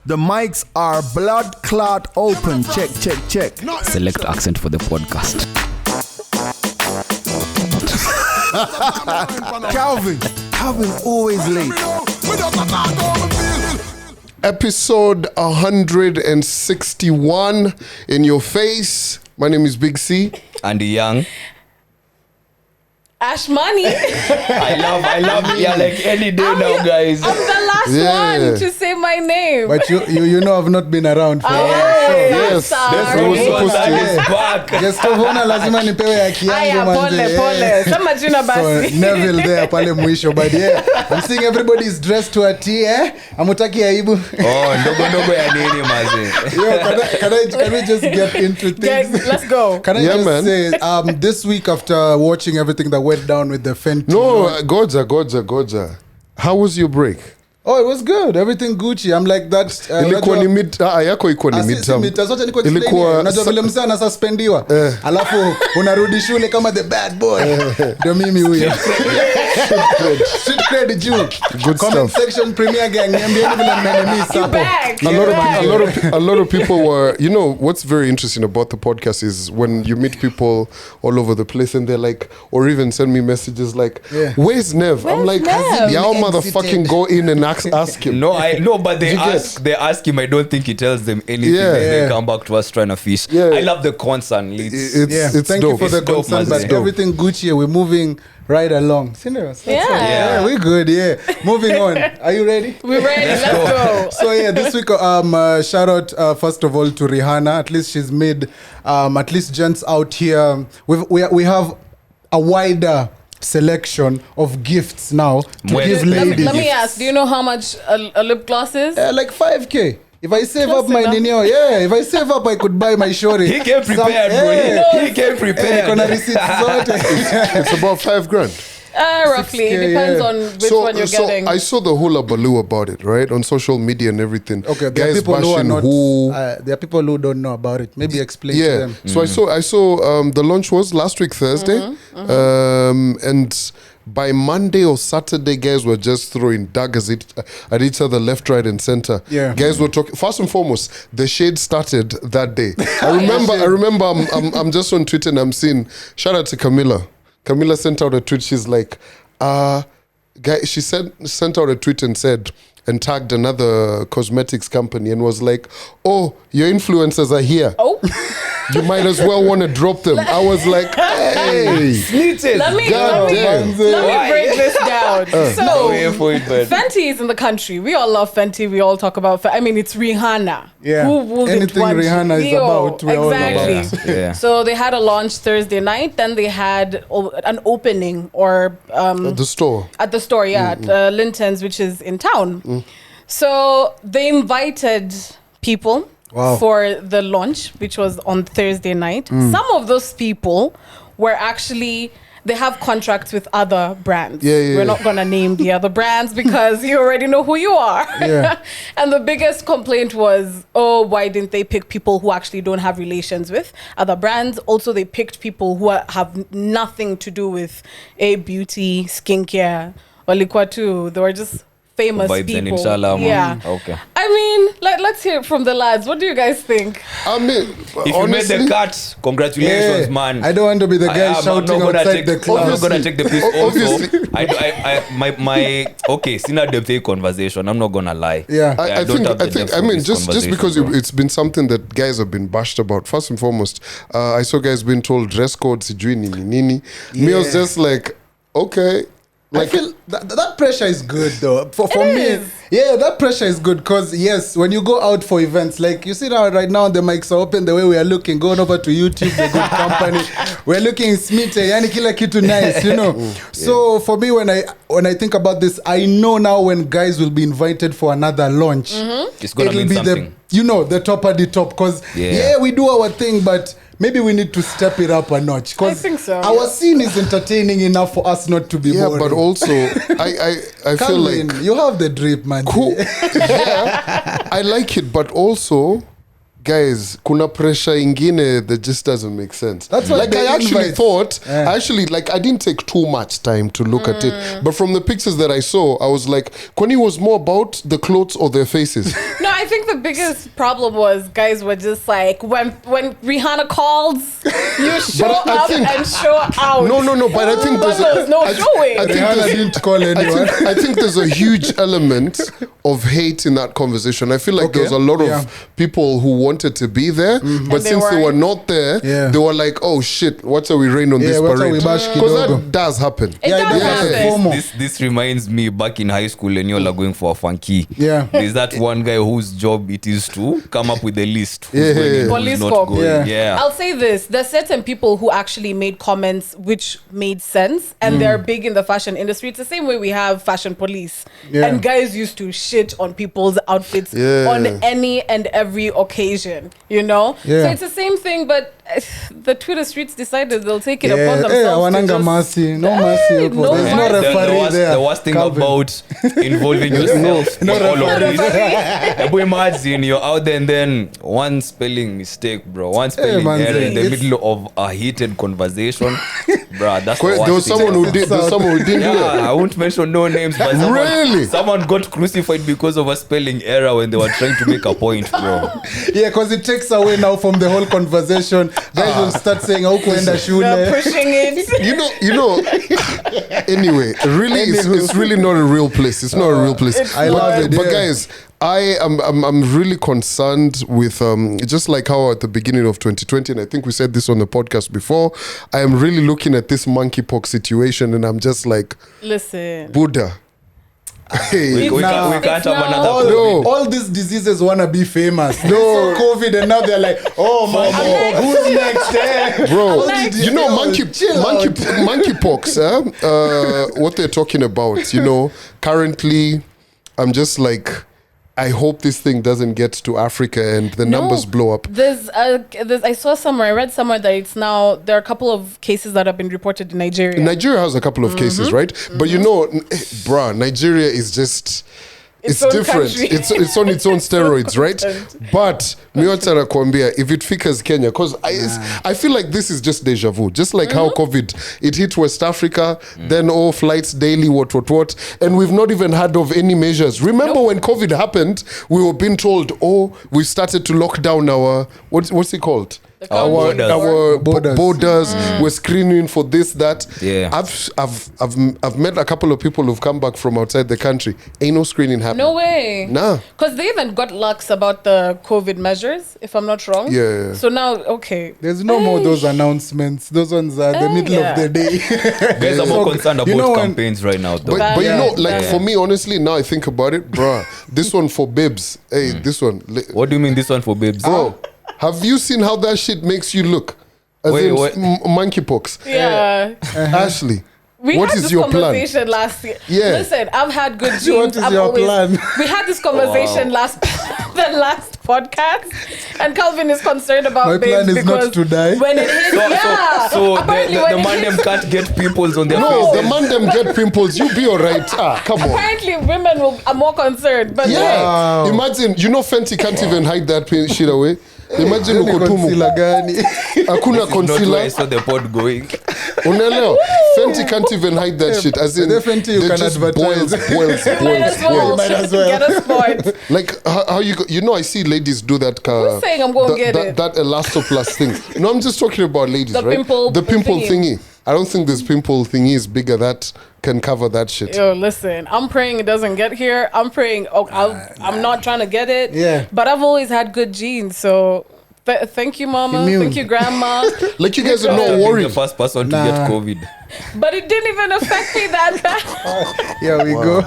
The mics are blood clot open. Check. Select accent for the podcast. Calvin always late. Episode 161 in your face. My name is Big C. Andy Young. Ash Money. I love yeah, like any day now, guys. I'm the last one to say my name. But you know I've not been around for Yes, sorry. I was supposed to. Back. Gestovona lazima nipewe haki yangu manze. Pole. Sema jina So basi. Neville there pale mwisho, but yeah, I'm seeing everybody is dressed to a T, Amutaki aibu. Oh, ndogo ya nini mazi. Yo, can we just get into things? Let's go. Can I just say, this week after watching everything that went down with the Fenty. No, Goja. How was your break? Oh, it was good. Everything Gucci. I'm like that. Ilikuwa ni yako iko ni midterm. Ilikuwa unajua vile msana suspendiwa. Alafu unarudi shule kama the bad boy. Ndio mimi huyo. Street cred juu. Comment section premier gang. Niambieni vile mmenimisi hapo. A lot of people were, you know, what's very interesting about the podcast is when you meet people all over the place and they're like, or even send me messages like, where's Nev? I'm like, y'all motherfucking go in and ask him. No, but they ask him. I don't think he tells them anything. They come back to us trying to fish. I love the concern. It's thank dope. you for the concern, but everything Gucci, we're moving right along. Yeah, we're good. Yeah, moving on. Are you ready? We're ready. Let's go. So yeah, this week shout out first of all to Rihanna. At least she's made at least gents out here. We have a wider selection of gifts now to give ladies. Let me ask, do you know how much a lip gloss is? Like 5K. If I save Close up my ninio, if I save up, I could buy my shorty. He came prepared, bro. He came prepared. It's about $5,000. Roughly. It depends on which one you're getting. I saw the hula baloo about it, right? On social media and everything. Okay, there are people who are not. There are people who don't know about it. Maybe explain to them. So I saw the launch was last week Thursday, and by Monday or Saturday, guys were just throwing daggers at each other, left, right, and center. Yeah. Guys were talking. First and foremost, the shade started that day. I remember. I'm just on Twitter and I'm seeing. Shout out to Camilla. Camilla sent out a tweet. She's like, she sent out a tweet and said, and tagged another cosmetics company and was like, oh, your influencers are here. Oh. You might as well want to drop them. I was like, hey. Let me break this down. Fenty is in the country. We all love Fenty. We all talk about Fenty. I mean, it's Rihanna. Yeah. Anything Rihanna is about, we all know about. Yeah. So they had a launch Thursday night. Then they had an opening or at the store. At the store, at Linton's, which is in town. So they invited people for the launch, which was on Thursday night. Some of those people were actually, they have contracts with other brands. We're not going to name the other brands because you already know who you are. And the biggest complaint was, why didn't they pick people who actually don't have relations with other brands? Also, they picked people who have nothing to do with beauty, skincare, or liquatu. They were just famous vibes people. And inshallah, okay. I mean, let's hear it from the lads. What do you guys think? I mean, if you made the cut, congratulations, man. I don't want to be the guy shouting outside the club. I'm not gonna take the piece also. Okay, sina debate conversation. I'm not gonna lie. I think just because it's been something that guys have been bashed about. First and foremost, I saw guys being told dress code sijui nini. Me, I was just like, okay. Like, I feel that pressure is good though. For me, that pressure is good because yes, when you go out for events, like you see now right now the mics are open the way we are looking, going over to YouTube, the good company, we're looking smite, yani kila kitu nice, you know. So for me, when I think about this, I know now when guys will be invited for another launch, it's gonna mean something. The top of the top because we do our thing, but maybe we need to step it up a notch. I think so. Our scene is entertaining enough for us not to be boring. But also, I feel like you have the drip, man. Cool. I like it, but also, guys, kuna pressure ingine that just doesn't make sense. That's why like they I actually invite- thought, Yeah. I didn't take too much time to look at it, but from the pictures that I saw, I was like, Kwani was more about the clothes or their faces. No, I think the biggest problem was guys were just like when Rihanna calls, you show But I up think- and show out. No, but I think But there's there's no showing. I think Rihanna there's- didn't call anyone. I think there's a huge element of hate in that conversation. I feel like there was a Okay. lot of Yeah. people who wanted to be there, but And they since they were weren't. not there, Yeah. they were like, "Oh shit, what's we rain on Yeah, this what's parade?" we bash Because kidogo. that does happen. It Yeah, does it does happen. happen. FOMO. This reminds me back in high school when you're going for a funky. Yeah. There's that one guy whose job it is to come up with a list. Who's Yeah, going yeah, in, yeah. who's Police not cop. going. Yeah. Yeah. I'll say this: there's certain people who actually made comments which made sense, and they're big in the fashion industry. It's the same way we have fashion police, Yeah. and guys used to shit on people's outfits Yeah. on any and every occasion. You know, Yeah. so it's the same thing, but the Twitter streets decided they'll take it upon Yeah, themselves. to wananga just- mercy. No mercy. Hey, Opo. no There's no mercy. referee there. The worst thing Calvin. about involving yourself in all of this. Ebu, imagine you're out there and then one spelling mistake, bro. One spelling man, error in the it's- middle of a heated conversation. Bro, that's the There worst was thing. someone who did. There was someone who didn't do it. Yeah, I won't mention no names, but Really? someone got crucified because of a spelling error when they were trying to make a point, bro. Yeah, because it takes away now from the whole conversation. Guys will start saying, "Haukuenda They're shule." pushing it. You know. Anyway, really, it's really not a real place. It's not a real place. It's I love it, But yeah. guys, I'm really concerned with just like how at the beginning of 2020, and I think we said this on the podcast before. I am really looking at this monkeypox situation, and I'm just like, Listen. Buddha. Hey, We Nah. can't have It's now- another All, COVID. No. all these diseases want to be famous. No COVID, and now they're like, "Oh my God, who's next?" Eh? bro, Next. you know Chill out. monkeypox, what they're talking about, currently I'm just like, I hope this thing doesn't get to Africa and the numbers blow up. There's I saw somewhere, I read somewhere that it's now, there are a couple of cases that have been reported in Nigeria. Nigeria has a couple of cases, right? But bruh, Nigeria is just it's own different. country. It's on its own steroids, right? content. But miwacha nakwambia, if it figures Kenya, because I feel like this is just deja vu. Just like how COVID, it hit West Africa, then all flights daily, what, and we've not even heard of any measures. Remember when COVID happened, we were being told, we started to lock down our what's it called? Our Borders. borders. We're screening for this, that. Yeah. I've met a couple of people who've come back from outside the country. Ain't no screening happening. No way. Nah. Because they even got lax about the COVID measures, if I'm not wrong. Yeah. So now, okay. There's no more those announcements. Those ones are the middle yeah. of the day. Guys are more concerned you about know when- campaigns right now, though. But Yeah. for me, honestly, now I think about it, bruh, this one for babes. Hey, this one. What do you mean this one for babes? Bro, have you seen how that shit makes you look? As Wait, in what? monkeypox. Yeah. Ashley, We what had is this your plan? conversation last year. Yeah. Listen, I've had good genes. What is I've your always, plan? We had this conversation last the last podcast, and Calvin is concerned about My babes plan is not because to die. when it hits, So apparently the when it Mandem hits, can't get pimples on their No, faces. the man them get pimples. You be alright. Come on. apparently women are more concerned. But Yeah. Wow. Imagine, Fenty can't even hide that shit away. Imagine Any uko tu concealer gani? hakuna Not where I concealer. saw the pod going. Unaelewa? Fenty can't even hide that shit. As in, The Fenty you they can just advertise. boils. might as well, Might as well. get a sport. Like how you go, I see ladies do that. Who's saying I'm gonna get it? That elastoplast thing. No, I'm just talking about ladies, The right? pimple the pimple thingy. thingy. I don't think this pimple thingy is bigger that can cover that shit. Yo, listen, I'm praying it doesn't get here. I'm praying. I'm not trying to get it. Yeah. But I've always had good genes, so thank you, Mama. Immune. Thank you, Grandma. Like you guys are After not being the worried. first person to Nah. get COVID. But it didn't even affect me that bad. Here we go.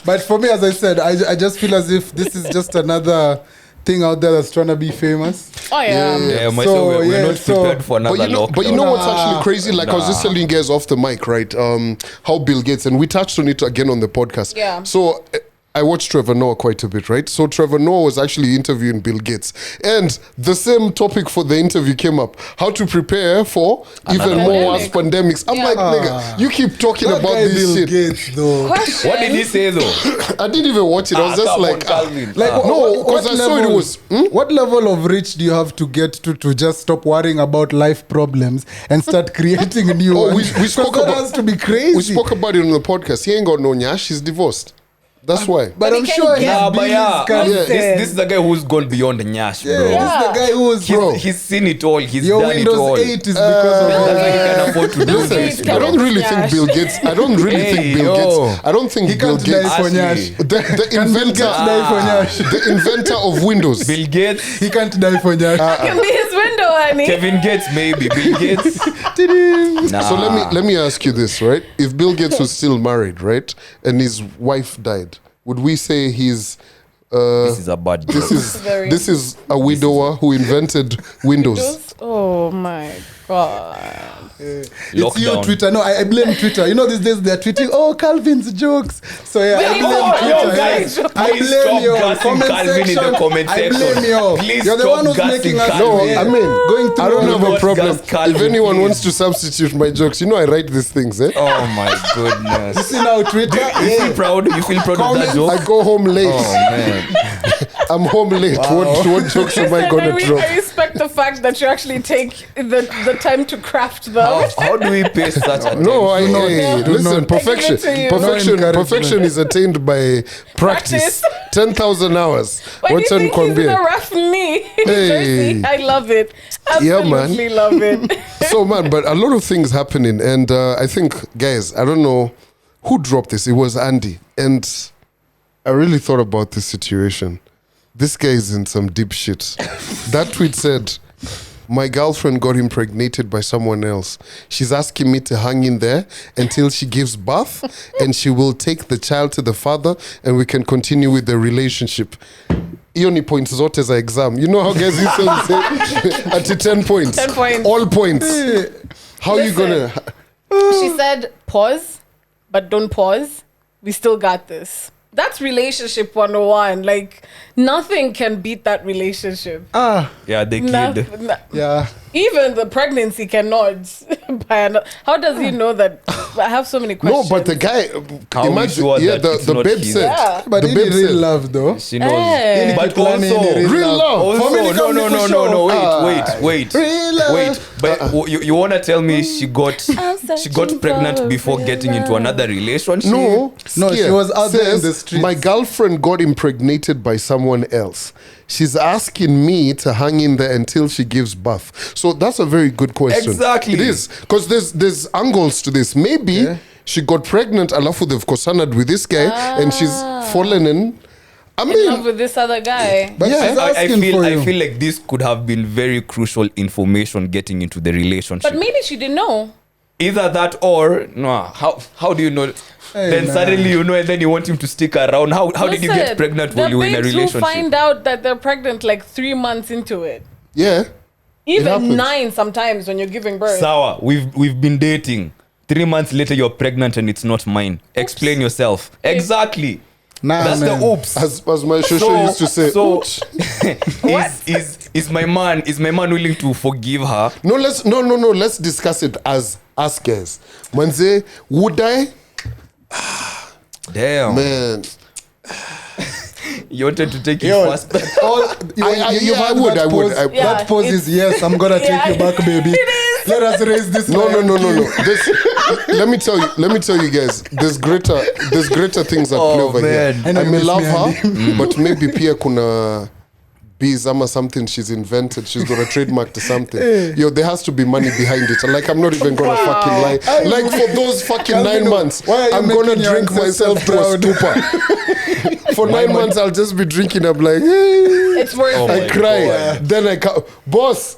But for me, as I said, I just feel as if this is just another thing out there that's trying to be famous. Oh yeah. Yeah, So, myself, we're yeah, not so- prepared for another lockdown. But you know what's Nah. actually crazy? Like I was just telling you guys off the mic, right? How Bill Gates, and we touched on it again on the podcast. Yeah. So I watched Trevor Noah quite a bit, right? So Trevor Noah was actually interviewing Bill Gates, and the same topic for the interview came up: how to prepare for even more worse pandemics. I'm like, nigga, you keep talking That about guy this Bill shit. Gates, though. Question. What did he say though? I didn't even watch it. I was just come on, like, Calvin. Like, no, because I saw it was. What level of rich do you have to get to just stop worrying about life problems and start creating new Oh, ones? we spoke 'Cause that about- has to be crazy. We spoke about it on the podcast. He ain't got no nyash. He's divorced. That's why. but he I'm can sure get- his Nah, but bills yeah, can- this is the guy who's gone beyond the nyash, bro. This is the guy who was He's seen it all. He's your done it Windows all. 8 is because of all That's why he that. can afford to do Listen, this. Gates I don't really Nyash. think Bill Gates. I don't really Hey, think Bill yo. Gates. I don't think He Bill can't die Gates. for Ashley. Nyash. The Can Bill inventor. Gates die for Nyash? The inventor of Windows. Bill Gates, He can't die for Nyash. Can be his window, honey. Kevin Gates, maybe. Bill Gates. Nah. So let me ask you this, right? If Bill Gates was still married, right, and his wife died, would we say he's This is a bad this joke. is Very- this is a widower who invented Windows? Oh my god. It's you, Lockdown. Twitter. No, I blame Twitter. You know, these days they're tweeting, oh, Calvin's jokes. So yeah, I blame Twitter. guys, I please blame stop you. gassing Comment Calvin in section. the comment I section. blame you. Please You're the stop one who's gassing making us. Calvin. No, I mean, going through I don't have a Not problem. just Calvin, If anyone please. wants to substitute my jokes, you know I write these things, eh? Oh my goodness. See now, Twitter. You feel proud? You feel proud of that joke? I go home late. Oh man. I'm home late. What jokes am I gonna drop? I respect the fact that you actually take the time to craft them. How do we pay such attention? No, Yeah. listen. Perfection, I give it to you. perfection, No encouragement. perfection is attained by practice. Practice. 10,000 hours. Why do you What's on think he's in a Kwambie? rough knee? Hey. Jersey? I love it. Yeah, man. Absolutely love it. So, man, but a lot of things happening, and I think, guys, I don't know who dropped this. It was Andy, and I really thought about this situation. This guy is in some deep shit. That tweet said, my girlfriend got impregnated by someone else. She's asking me to hang in there until she gives birth, and she will take the child to the father, and we can continue with the relationship. Hiyo ni points zote za exam. You know how guys used to say at 10 points. 10 points. All points. How you Listen. gonna... She said, pause, but don't pause. We still got this. That's relationship 101. Like, nothing can beat that relationship. Yeah, they killed. Yeah. Even the pregnancy cannot. How does he know that? I have so many No, questions. but the guy, How imagine, sure yeah, that it's the not babe his? said, Yeah. But the he babe did real said, love, though. She knows. Hey. But Planning also, the real love. also, Family no, come no, before no, show. no, wait. Real love. Wait, but you want to tell me she got pregnant for before real getting into love. another relationship? no, No, she Skia was out there in says, the streets. my girlfriend got impregnated by someone else. She's asking me to hang in there until she gives birth. So that's a very good question. Exactly. It is. Because there's angles to this. Maybe she got pregnant, alafu they've cosanad with this guy, and she's fallen in. I In mean, love with this other guy. But Yeah. she's I asking for you. feel like this could have been very crucial information getting into the relationship. But maybe she didn't know. Either that or no. How do you know? Hey, then man. suddenly you know, and then you want him to stick around. How did you get Listen, pregnant the while you were in a babes who relationship? find out that they're pregnant like 3 months into it. yeah. Even happens. 9 sometimes when you're giving birth. Sour. We've been dating. 3 months later, you're pregnant and it's not mine. Explain yourself. Exactly. Nah, That's man. the oops. As my shosho used to say. So is my man willing to forgive her? No, let's discuss it as us guys. Manze, would I? Damn. Man. You wanted to take it Yo, first. You've had I would. that pose. Yeah, That pose is yes. I'm gonna take Yeah. you back, baby. Let us raise this. No. lion king. This, let me tell you guys. There's greater things at play Oh, over man. here. I know I you may miss love me, her, but maybe pia kuna bees ama something she's invented. She's got a trademark to something. Yo, there has to be money behind it. Like I'm not even gonna fucking lie. Like for those fucking 9 months, why are you I'm gonna making your drink myself to a ancestors stupor. For 9 months, I'll just be drinking. I'm like, hey. It's worth Oh it. my I cry. God. Then I boss.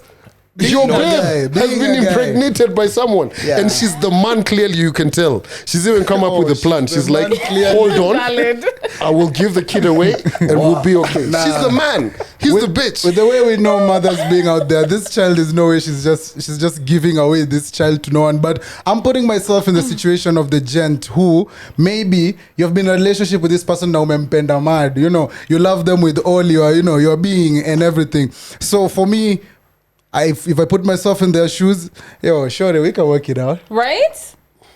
Your Being a babe guy, has being been a guy. impregnated by someone, and she's the man. Clearly, you can tell. She's even come up with a plan. She's the like, man clearly. "Hold on, Valid. I will give the kid away, and we'll be okay." She's the man. He's the bitch. With the way we know mothers being out there, this child is no way she's just giving away this child to no one. But I'm putting myself in the situation of the gent who maybe you've been in a relationship with this person now, umempenda mad. You know, you love them with all your being and everything. So for me, if I put myself in their shoes, sure, we can work it out. Right?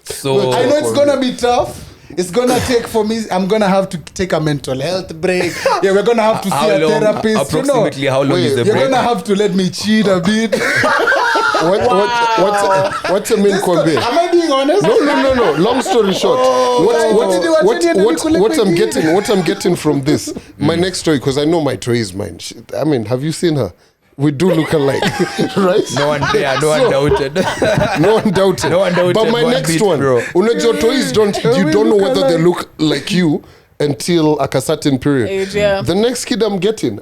So I know it's gonna be tough. It's gonna take for me. I'm gonna have to take a mental health break. Yeah, we're gonna have to see how a long, therapist. approximately how long is the You're break? gonna have to let me cheat a bit. What's a main kwambe? Am I being honest? No. Long story short, what I'm getting from this, my next story, because I know my Troy is mine. I mean, have you seen her? We do look alike, right? No one there, no one doubted. No one doubted. No one doubted. But my one next bit, one, bro. unajua toys you don't know whether they look like you until a certain period. Age, yeah. The next kid I'm getting,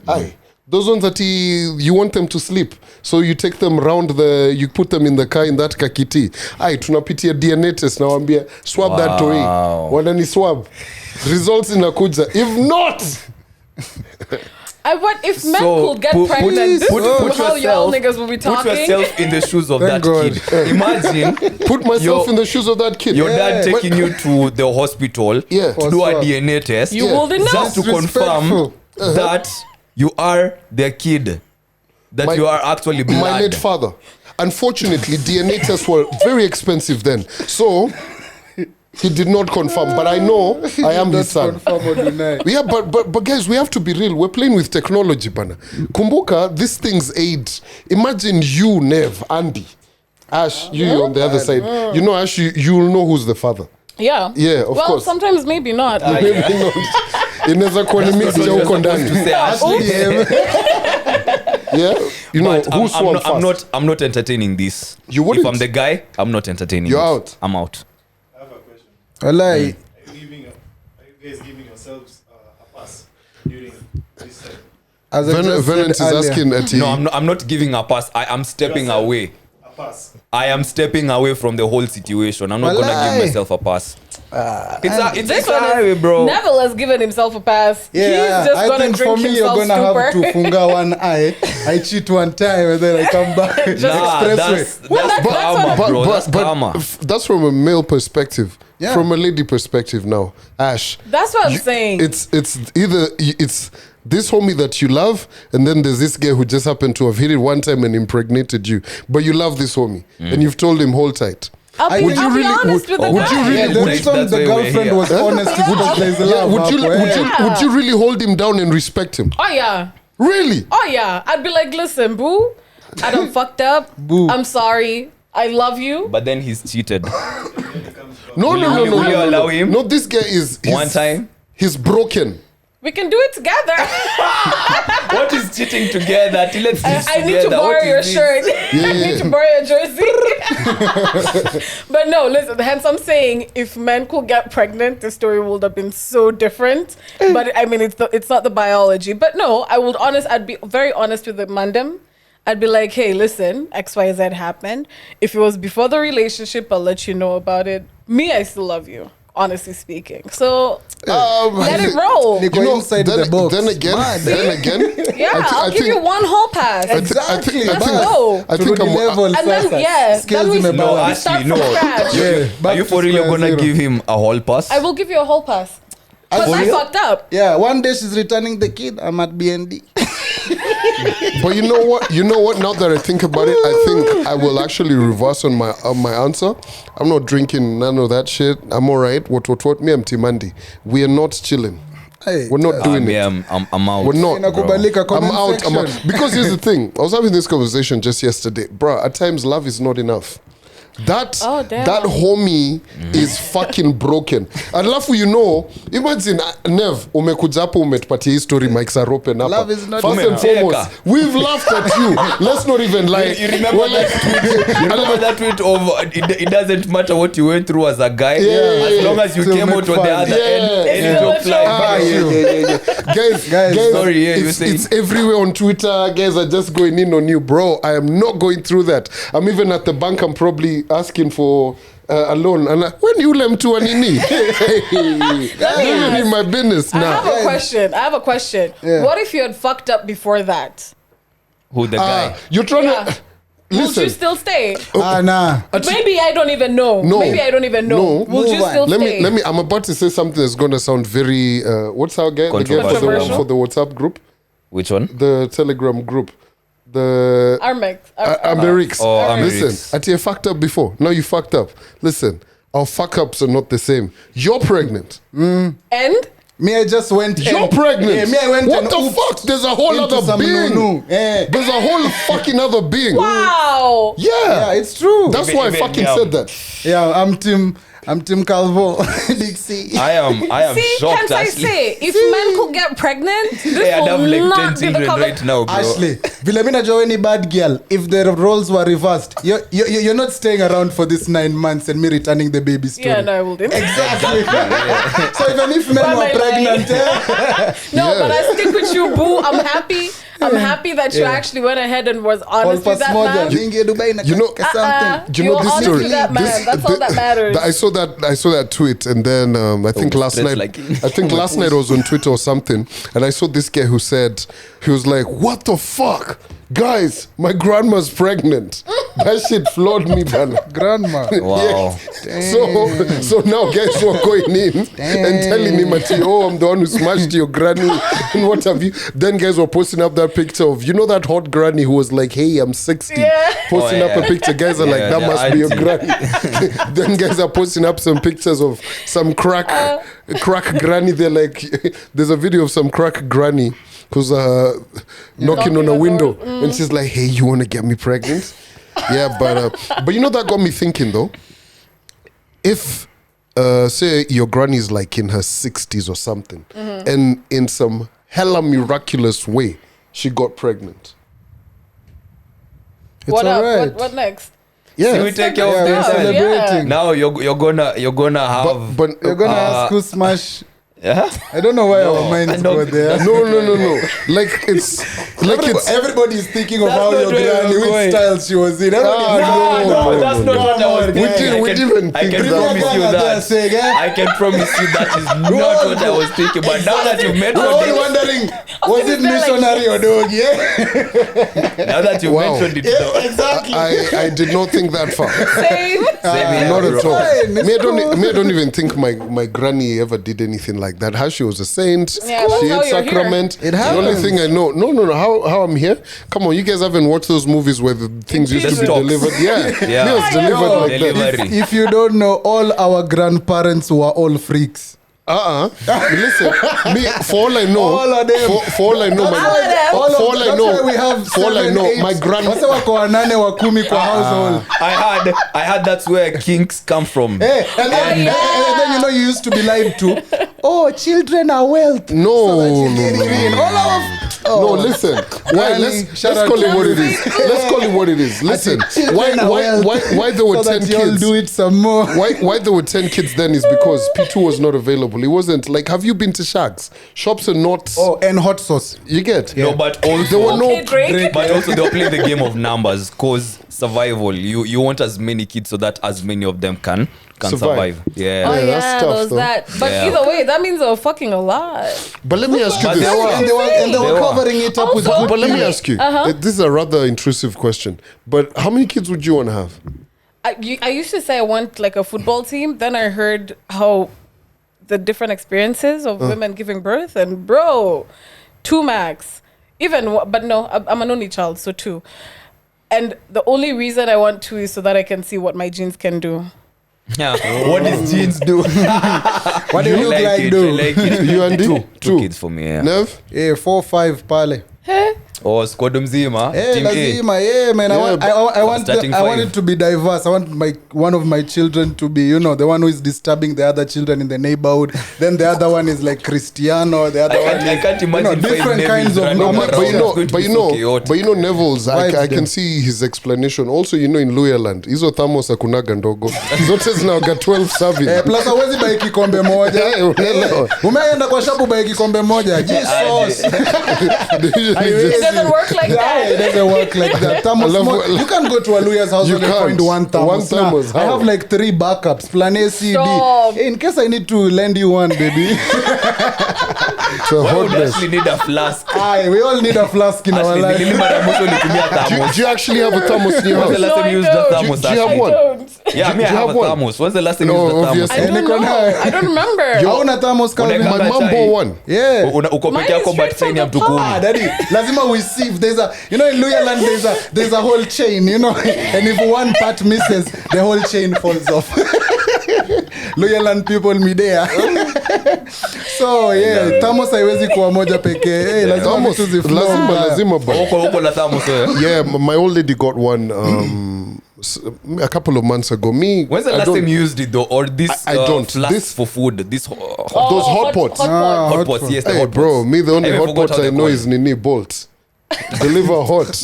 those ones that you want them to sleep, so you take them round you put them in the car in that kakiti. Tunapitia DNA test now, ambia swab that toy. Wanani swab. Results inakuja. If not, What if men So, could get put- pregnant? This put is how y'all yourself- niggas will be Put talking. yourself in the shoes of Thank that God. kid. Imagine put myself Your- in the shoes of that kid. your dad Yeah. taking you to the hospital Yeah. to do a For sure. DNA test. You Yeah. wouldn't know. Just to confirm Disrespectful. that you are their kid. That My- you are actually blood. My late father. Unfortunately, DNA tests were very expensive then. So, he did not confirm. But I know I am his son. Confirm or deny. Yeah, but guys, we have to be real. We're playing with technology, bana. Kumbuka, these things aid. Imagine you, Nev, Andy, Ash, you on the other side. You know, Ash, you'll know who's the father. Yeah. Yeah, of well, course. sometimes maybe not. Maybe not. Inaweza kuwa ni mix ya huko ndani. Yeah, you know, But who's swam fast? I'm not entertaining this. You If wouldn't? I'm the guy, I'm not entertaining You're this. out. I'm out. I have a question. Wallahi. Are you guys giving yourselves a pass during this time? As I just Venant is said earlier. asking at No, I'm not giving a pass. I am stepping Yourself. away. A pass. I am stepping away from the whole situation. I'm not gonna Walai. give myself a pass. It's This a one is- highway, bro. Neville has given himself a pass. Yeah, He's just I gonna think drink for me, you're himself gonna have stupor. to funga one eye. I cheat one time and then I come back. Nah, Expressway. that's that's karma, what- bro. That's karma. That's from a male perspective. Yeah. From a lady perspective now, Ash. That's what I'm saying. It's either it's this homie that you love, and then there's this guy who just happened to have hit it one time and impregnated you. But you love this homie, and you've told him hold tight. I'll be, would you I'll be really- honest with the would guy. you really- Yeah, the Like, reason that's the why we're girlfriend here. was honest is because there's a Yeah, love. would you really hold him down and respect him? Oh yeah. Really? Oh yeah. I'd be like, listen, boo, I done fucked up. Boo. I'm sorry. I love you. But then he's cheated. No, will you allow him? No, this guy is One time? He's broken. We can do it together. What is cheating together? Let's I need to borrow your shirt. I need to borrow your jersey. But no, listen, hence I'm saying if men could get pregnant, the story would have been so different. But I mean, it's not the biology. But no, I'd be very honest with the Mandem. I'd be like, hey, listen, XYZ happened. If it was before the relationship, I'll let you know about it. Me, I still love you, honestly speaking. So let it roll. They go inside the box. Then again, Yeah, I'll give you one whole pass. Exactly. I think Go. I think I'm. And then, yeah, Skills then we in a No, balance. start actually, from no. scratch. Yeah, Are back you to for real square gonna zero. give him a whole pass? I will give you a whole pass. Because I fucked up. Yeah, one day she's returning the kid. I'm at BND. But you know what? Now that I think about it, I think I will actually reverse on my answer. I'm not drinking none of that shit. I'm alright. What? Me, I'm Timandi. We are not chilling. Hey, We're not doing it. I'm out. We're not. Inakubalika comment I'm out. section. Because here's the thing. I was having this conversation just yesterday, bro. At times, love is not enough. Oh, damn. that homie is fucking broken. Alafu imagine Nev umekuja hapo umetupatia hii story mics are open hapa. Love is not First and foremost, we've laughed at you. Let's not even lie. You remember that tweet of it doesn't matter what you went through as a guy, as long as you Still came make out on fun. the other end, any Still joke a fly joke. back. Guys, Sorry, yeah, you were saying. it's everywhere on Twitter. Guys are just going in on you, bro. I am not going through that. I'm even at the bank. I'm probably asking for a loan. And when you lem to anini, don't in my business I now. have a question. Yeah. What if you had fucked up before that? Who the guy? You're trying Yeah. to Would listen. you still stay? Nah. Maybe I don't even know. No. Maybe I don't even know. No. Would you Move on. still Let stay? me. I'm about to say something that's gonna sound very. What's our guy? The guy Controversial. for the WhatsApp group, Which one? the Telegram group, the Armex. Amerix. Oh, Amerix. Listen, Ati, you fucked up before. Now you fucked up. Listen, our fuck ups are not the same. You're pregnant. And Me, I just went. You're and- pregnant. Yeah, me, I went what and the ooped fuck? There's a whole into other some being. no-no. Yeah. There's a whole fucking other being. wow. Yeah. Yeah, it's true. That's why I fucking said that. Yeah, I'm Tim Calvo. Big C. I am See, shocked. can't I Ashley. say, if men could get pregnant, this Hey, I'd have will like 10 not be the children cover. right now, bro. Ashley, vile mina jua ni bad girl. If the roles were reversed, you're not staying around for this 9 months and me returning the baby story. Yeah, no, I wouldn't. Exactly. So even if men Why am were I pregnant, No, Yeah. but I stick with you, boo. I'm happy. I'm happy that you actually went ahead and was honest with that man. You know- something. You know You're this honest story. with that man. That's all that matters. I saw that tweet, and then I think last stress night, like- I think last night I was on Twitter or something, and I saw this guy who said he was like, "What the fuck, guys? My grandma's pregnant." That shit floored me, man. Grandma. Wow. So now guys were going in and telling him, "Oh, I'm the one who smashed your granny," and what have you. Then guys were posting up that picture of that hot granny who was like, "Hey, I'm 60," Yeah. posting Oh, up a yeah. picture. Guys are like, Yeah, "That the must be your auntie. granny." Then guys are posting up some pictures of some crack granny. They're like, there's a video of some crack granny who's knocking on a window, and she's like, "Hey, you want to get me pregnant?" Yeah, but that got me thinking though. If say your granny is like in her 60s or something, and in some hella miraculous way she got pregnant. It's What up? alright. What next? Yeah, See, we take care Yeah, of we're this. celebrating. Now you're gonna have. but You're gonna ask who smash. Yeah? I don't know why our minds no, go there. no. Like it's Everybody is thinking of That's how not your where granny, we're which going. style she was in. no, that's not what I was thinking. We didn't even I think can that. promise you Yeah, that. saying, eh? I can promise you that is not what I was thinking. But now that you mentioned We're all it, wondering, was it Is that like- missionary or dog? Yeah, now that you Wow. mentioned it, though, exactly. I did not think that far. Same. Not at all. fine, it's Me, cool. I don't even think my granny ever did anything like that. How she was a saint. Yeah, that's she how ate you're sacrament. here. It The only happens. thing I know. No. How I'm here? Come on, you guys haven't watched those movies where the things used to be Talks. delivered. Yeah, Yeah. it was delivered No, like that. delivery. If you don't know, all our grandparents were all freaks. Listen, me for all I know, All of them. for all I know, All of them. for all I That's know, why we have for all I 7, know, 8. my grand. Wase wako wanane wa kumi kwa household. I had that's where kinks come from. Hey, and then you used to be lied to. Oh, children are wealth. No. All our No, listen. Why? Granny, Let's shout out call it to what you. it is. Let's call it what it is. Listen. Children Why are wealth. why there were so 10 that y'all kids? do it some more. Why there were 10 kids then is because P2 was not available. It wasn't like, have you been to Shags? Shops are not. Oh, and hot sauce. You get? No, but also There were no. Okay, Drake. But also they were playing the game of numbers because survival. You want as many kids so that as many of them can survive. Yeah. Oh Yeah, yeah, that's tough, there's though. that. But Yeah. either way, that means they're fucking a lot. But let me ask you But this. there were. And they were They were. covering it up with Also- good But let me things. ask you. This is a rather intrusive question. But how many kids would you want to have? I used to say I want like a football team. Then I heard how the different experiences of women giving birth, and bro, 2 max. But no, I'm an only child, so 2. And the only reason I want 2 is so that I can see what my genes can do. Yeah. What does jeans do? What do you look like, it, though? I like it. You, Andy? Two Two. kids for me. Yeah. Nev? Yeah, 4, 5, pale. Hey, squad mzima Hey, team A. lazima, yeah, man. Starting I want five. it to be diverse. I want one of my children to be, the one who is disturbing the other children in the neighborhood. Then the other one is like Cristiano. The other one I is, can't imagine different five kinds of. Nevils running I'm not around. But sure. you know, It's going to but be you so know, chaotic. but you know, Neville's. Vibes I them. can see his explanation. Also, in Luyaland, hizo thamos hakunaga ndogo. Zote zinaoga 12 serving. Plus hawezi buy kikombe moja. Unaelewa? Umeenda kwa shabu buy kikombe moja. Jesus. It doesn't work like Yeah, it that. doesn't work like that. Thamos love- mo- you can't go to a Luya's house You and can't. find one thamos. One thamos, Nah, I how? have like 3 backups. Plan A, C, D. Stop. Hey, in case I need to lend you one, baby. It's a Why would hotness. actually need a flask? Aye, we all need a flask in our Actually, life. nilini mara ya mwisho ulitumia thermos. Do you actually have a thermos in your When's the house? last time No, you I used a don't. thermos? Do you have Ashley? one? Yeah, me, I Do you have a have one? thermos. When's the last time you No, used a thermos? obviously. I don't know. I don't remember. Hauna thermos, Calvin? Unaweka My mom chai. bought one. Yeah. Uko Mine peke is yako straight but from chini ya the mtu kumi. Ah, daddy, lazima we sieve. There's a, in Luyaland, there's a whole chain, and if one part misses, the whole chain falls off. Luyaland people midea. So yeah, thermos haiwezi kuwa moja pekee. Hey, lazima Thermos, vitu ziflow. lazima ba. Uko na thermos wewe? Yeah, my old lady got one a couple of months ago. Me, When's the I last don't- time you used it though? Or this I don't. flask This- for food? This those hot pots. Hot hot pots, yes, the Hey, hot bro, pots. me the only I even hot forgot pot how I they know call is Nini Bolt. Deliver hot.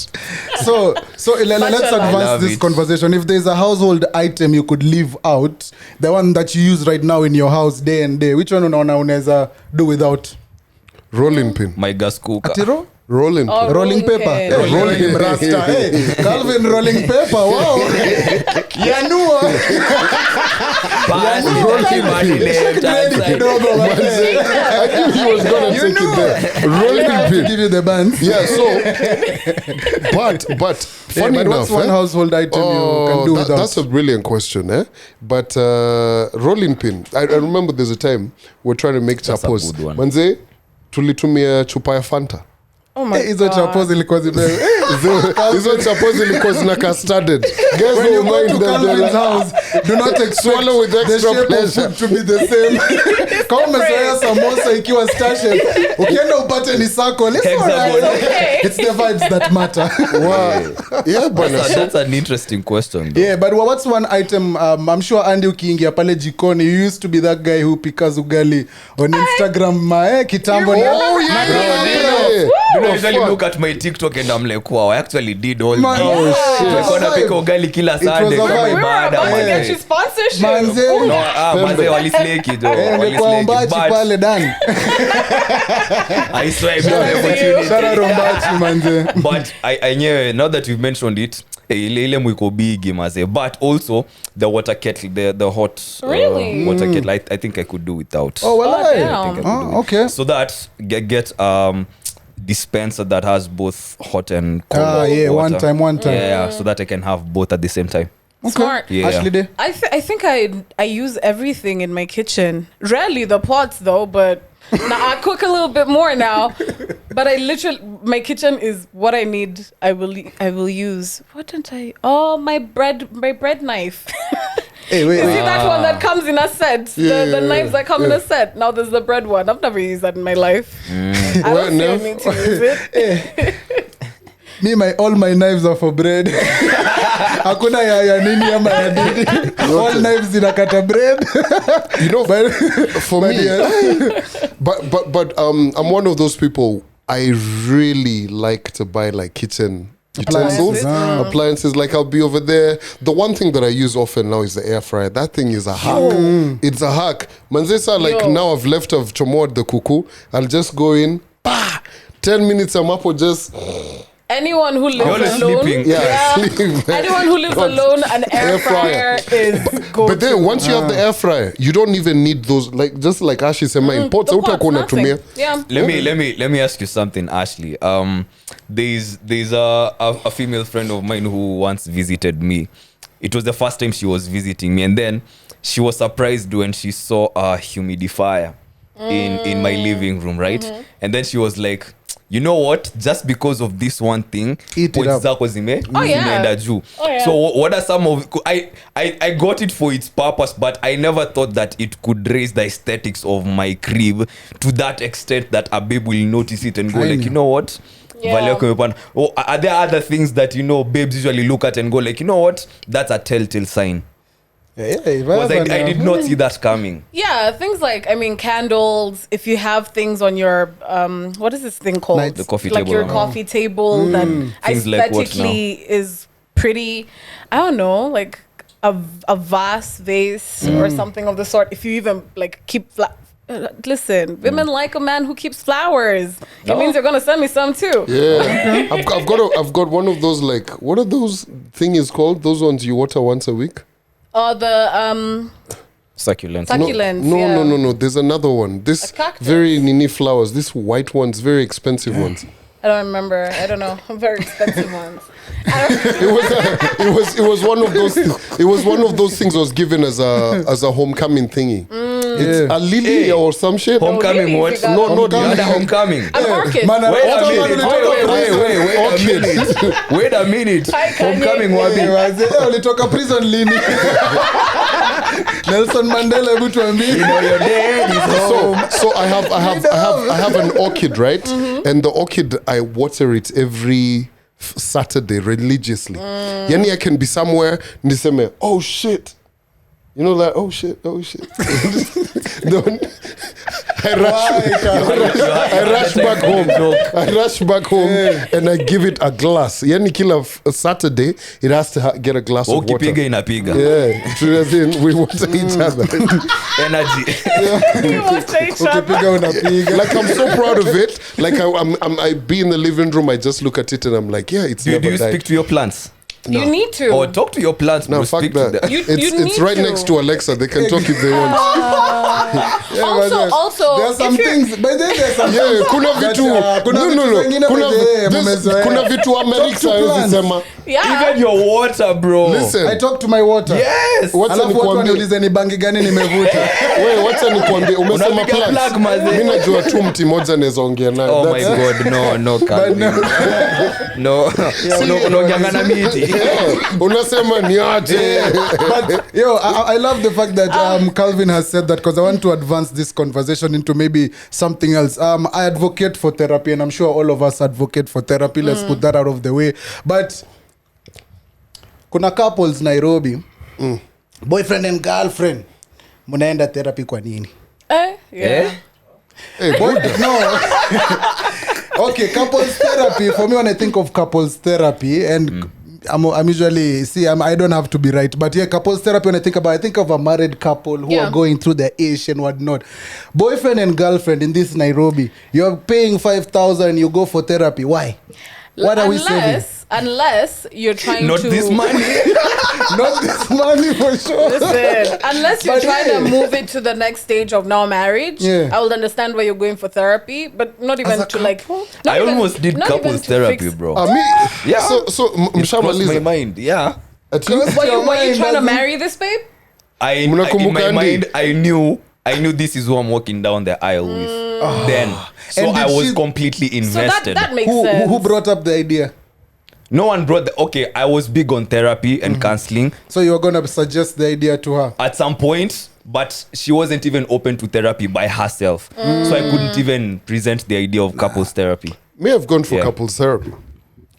So let's Mashallah. I advance love this it. conversation. If there's a household item you could leave out, the one that you use right now in your house day and day, which one unaona unaweza do without? Rolling pin. My gas cooker. Atiro? Rolling Oh, pin. Rolling paper. pin. Hey, rolling rasta. Hey, Calvin rolling paper. Wow. Yanua. Pan, Rolling pan pin. left, Ready outside. kidogo, man. I knew he was gonna You take knew. it there. I Rolling have to pin. give you the bands. Yeah, so but Yeah, funny but enough, what's one household item you can do without? that's a brilliant question, eh? But rolling pin. I remember there's a time we're trying to make That's a chapos. good one. Manze, tulitumia chupa ya Fanta. Oh my hizo God. chapo zilikuwa zime Hizo chapo zilikuwa zina custarded. Guys when you will go mind to them, they're Calvin's like, house, do not expect Swallow with the extra shape of pleasure. food to be the same. Kama umezoea samosa ikiwa star shape, ukienda upate ni circle, it's Hexagon. alright. Okay. It's the vibes that matter. wow. Yeah, bana. That's an interesting question though. Yeah, but what's one item? I'm sure Andy ukiingia pale jikoni, you used to be that guy who pikas ugali on Instagram. Kitambo. Oh, yeah. You know, Oh, usually fuck. look at my TikTok and I'm like, wow, I actually did all Man, this. oh, shit. Nilikuwa napika Vibe. ugali kila It was Sunday a kama vibe. We were ibada, about to manze. get you sponsorship. Manze. Ooh. No, manze walisleki jo. Ungekuwa Walisleki. umbachi pale But dan. I swear, I missed the opportunity. Shara rombachi manze. But I knew, now that you've mentioned it, ile mwiko bigi maze. But also the water kettle, the hot Really? water kettle. I think I could do without. Oh, well, Oh, aye. damn. I think I could do it. Okay. So that get dispenser that has both hot and cold Yeah, water. one time. Yeah, so that I can have both at the same time. Smart. Yeah. Ashley Day. I think I use everything in my kitchen. Rarely the pots though, but now I cook a little bit more now. But I literally my kitchen is what I need. I will use. What don't I? Oh, my bread knife. Hey, wait, You see wait. that one that comes in a set? The knives that come in a set. Now there's the bread one. I've never used that in my life. I Well, don't see no. I need to use it. Oh, All my knives are for bread. Hakuna ya nini ama ya nini. All knives zinakata bread. You know, for But me, yeah. but I'm one of those people. I really like to buy like kitchen utensils, Appliances. appliances. Like I'll be over there. The one thing that I use often now is the air fryer. That thing is a hack. It's a hack. Manzesa, like Yo. now I've left of Chomod the cuckoo. I'll just go in. Bah! 10 minutes I'm up or just Anyone who You're lives always alone, sleeping. sleep. anyone who lives alone, an air Air fryer. fryer is go. But then once you have the air fryer, you don't even need those, like just like Ashi said, mine pots The out pots, nothing. tumia. Yeah. Let me ask you something, Ashley. There's a female friend of mine who once visited me. It was the first time she was visiting me, and then she was surprised when she saw a humidifier in my living room, right? And then she was like, you know what? Just because of this one thing, Eat it up. zako zime Oh, yeah. zimeenda juu. Oh, yeah. So what are some of I got it for its purpose, but I never thought that it could raise the aesthetics of my crib to that extent that a babe will notice it and go I like, know. you know what? value yako imepanda. Oh, are there other things that babes usually look at and go like, you know what, that's a telltale sign? Because I did not see that coming. Yeah, things like, candles. If you have things on your what is this thing called? The coffee like table. your coffee table that Things like what aesthetically is pretty. I don't know, like a vase or something of the sort. If you even like keep listen, women like a man who keeps flowers. It means you're gonna send me some too. Yeah, I've got one of those, like, what are those things called? Those ones you water once a week? The Succulents. succulents. No. There's another one. This cactus. very nini flowers. This white ones, very expensive ones. I don't remember. I don't know. Very expensive ones. It was one of those. It was one of those things. Was given as a homecoming thingy. It's a lily or some shit. Homecoming really? what? No, The other homecoming. An orchid. Man, Wait a minute. Wait a minute. Hi, Kanye. Homecoming wapi? ulitoka prison lini? Nelson Mandela, hebu tuambie. Your dad is home. So I have an orchid, right? And the orchid, I water it every Saturday religiously. Yani I can be somewhere niseme, oh shit. You know, like, oh shit. I rush back home. I rush back home and I give it a glass. Yani kila Saturday, it has to get a glass of water. Ukipiga inapiga. Yeah, we water each other. Energy. You watch each other. Ukipiga unapiga. Like, I'm so proud of it. Like, I be in the living room, I just look at it and I'm like, yeah, it's Do never you died. speak to your plants? You need to. Or talk to your plants. No, bro. fuck Speak to that. them. You It's need right to. next to Alexa. They can talk if they want. Also, There are some if you're- things, but then there's some Yeah, kuna vitu. No. vingine Kuna vile this- mumezoea. kuna vitu America Talk to plants. sema. yeah. Even your water, bro. Listen. I talk to my water. Yes. Wacha Alafu watu nikwambie. waniulize ni bangi gani nimevuta. Wewe wacha nikwambie, umesema Unapiga plants. plug, mazee. Mimi najua tu mti moja naweza ongea nayo. Oh my That's it. god, no, Calvin. No. Unaongangana miti. Yeah, unasema niache. But I love the fact that Calvin has said that, because I want to advance this conversation into maybe something else. I advocate for therapy, and I'm sure all of us advocate for therapy. Let's put that out of the way. But kuna couples Nairobi, boyfriend and girlfriend, munaenda therapy kwa nini? Yeah. Hey, Buddha. No. Okay, couples therapy. For me, when I think of couples therapy, and I'm usually, I don't have to be right, but yeah, couples therapy, when I think of a married couple who are going through the ish and whatnot. Boyfriend and girlfriend in this Nairobi, you're paying 5,000, you go for therapy. Why? What are we saving? Unless you're trying Not to this money. Not this money for sure. Listen, unless you're But trying yeah. to move it to the next stage of now marriage, Yeah. I will understand why you're going for therapy, but not even a to like. I almost did couples therapy, bro. Me, Yeah. So It crossed my mshamaliza. mind. Yeah. Ati? Were you trying to doesn't- marry this babe? In Mnakumbuka my ndi? mind, I knew this is who I'm walking down the aisle with. Then, so And I did was she- completely So invested. that makes Who sense. brought up the idea? No one brought okay, I was big on therapy and counseling So you were going to suggest the idea to her? at some point, but she wasn't even open to therapy by herself. So I couldn't even present the idea of couples therapy. May have gone for Yeah. couples therapy.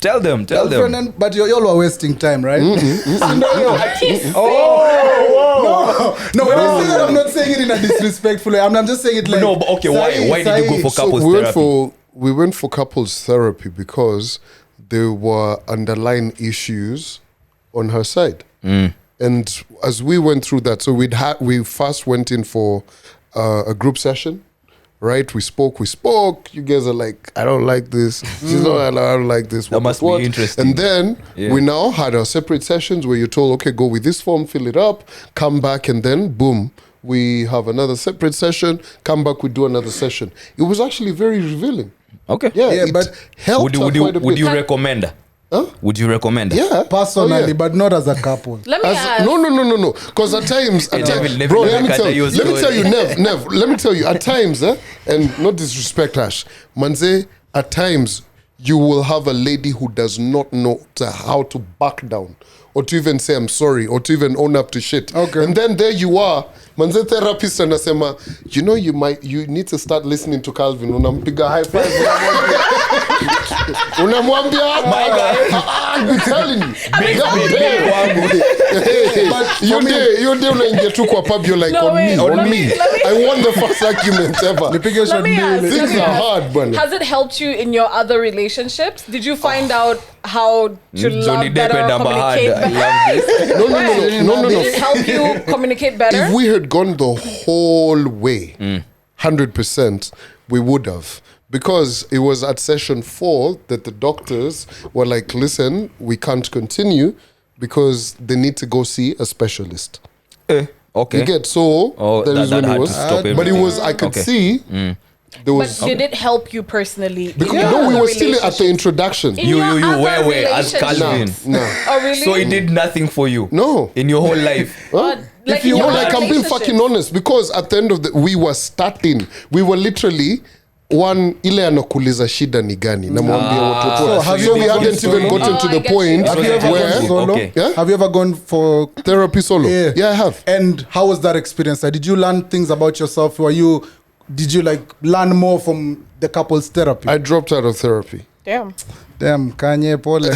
Tell them. Girlfriend and- but you all were wasting time, right? No, when I say that, I'm not saying it in a disrespectful way. I'm just saying it like. No, but okay, why did you go for couples we went therapy? we went for couples therapy because there were underlying issues on her side. And as we went through that, so we first went in for a group session, right? We spoke. You guys are like, I don't like this. She's not, I don't like this. That must be interesting. And then Yeah. we now had our separate sessions where you're told, okay, go with this form, fill it up, come back, and then boom, we have another separate session, come back, we do another session. It was actually very revealing. Okay. Yeah, Yeah, it but helped her quite a Would bit. you recommend? Huh? Would you recommend? Yeah. Personally, Oh, yeah. but not as a couple. Let me ask. No. Because at times, Never bro, look let me at tell the you, use let me story. tell you, Nev, let me tell you, at times, and not disrespect Ash, Manze, at times, you will have a lady who does not know how to back down, or to even say I'm sorry, or to even own up to shit. Okay. And then there you are, Manze therapist anasema, you need to start listening to Calvin. Unampiga high five. Unamwambia I'll be telling you. You day unaingia tu kwa pub, you're like, No, wait, on me. I won the first argument ever. Let me ask. Things are hard, man. Has it helped you in your other relationships? Did you find out how to Johnny love Depp better, and Amber Heard. communicate I better? love this. No. Did it help you communicate better? If we had gone the whole way, 100%, we would have. Because it was at session 4 that the doctors were like, listen, we can't continue because they need to go see a specialist. Okay. You get so that when had it was, to stop but it everything. was I could Okay. see there But was did it help you personally? because in your no, we other were still at the relationships? introduction. In You, your other where, as Calvin. relationships? No. Oh, really? So it did nothing for you. No. In your whole life. Huh? Like You in know, your like I'm being relationships. fucking honest, because at the end of the we were starting, we were literally one ile anakuuliza shida ni gani namwambia watoto. have So you we ever hadn't gone even solo? gotten to Oh, the I get point you. Have you ever where gone solo? Okay. Yeah? Have you ever gone for therapy solo. Yeah, I have. And how was that experience? Did you learn things about yourself? Did you like learn more from the couples therapy? I dropped out of therapy. Damn. Damn, Kanye, Pole.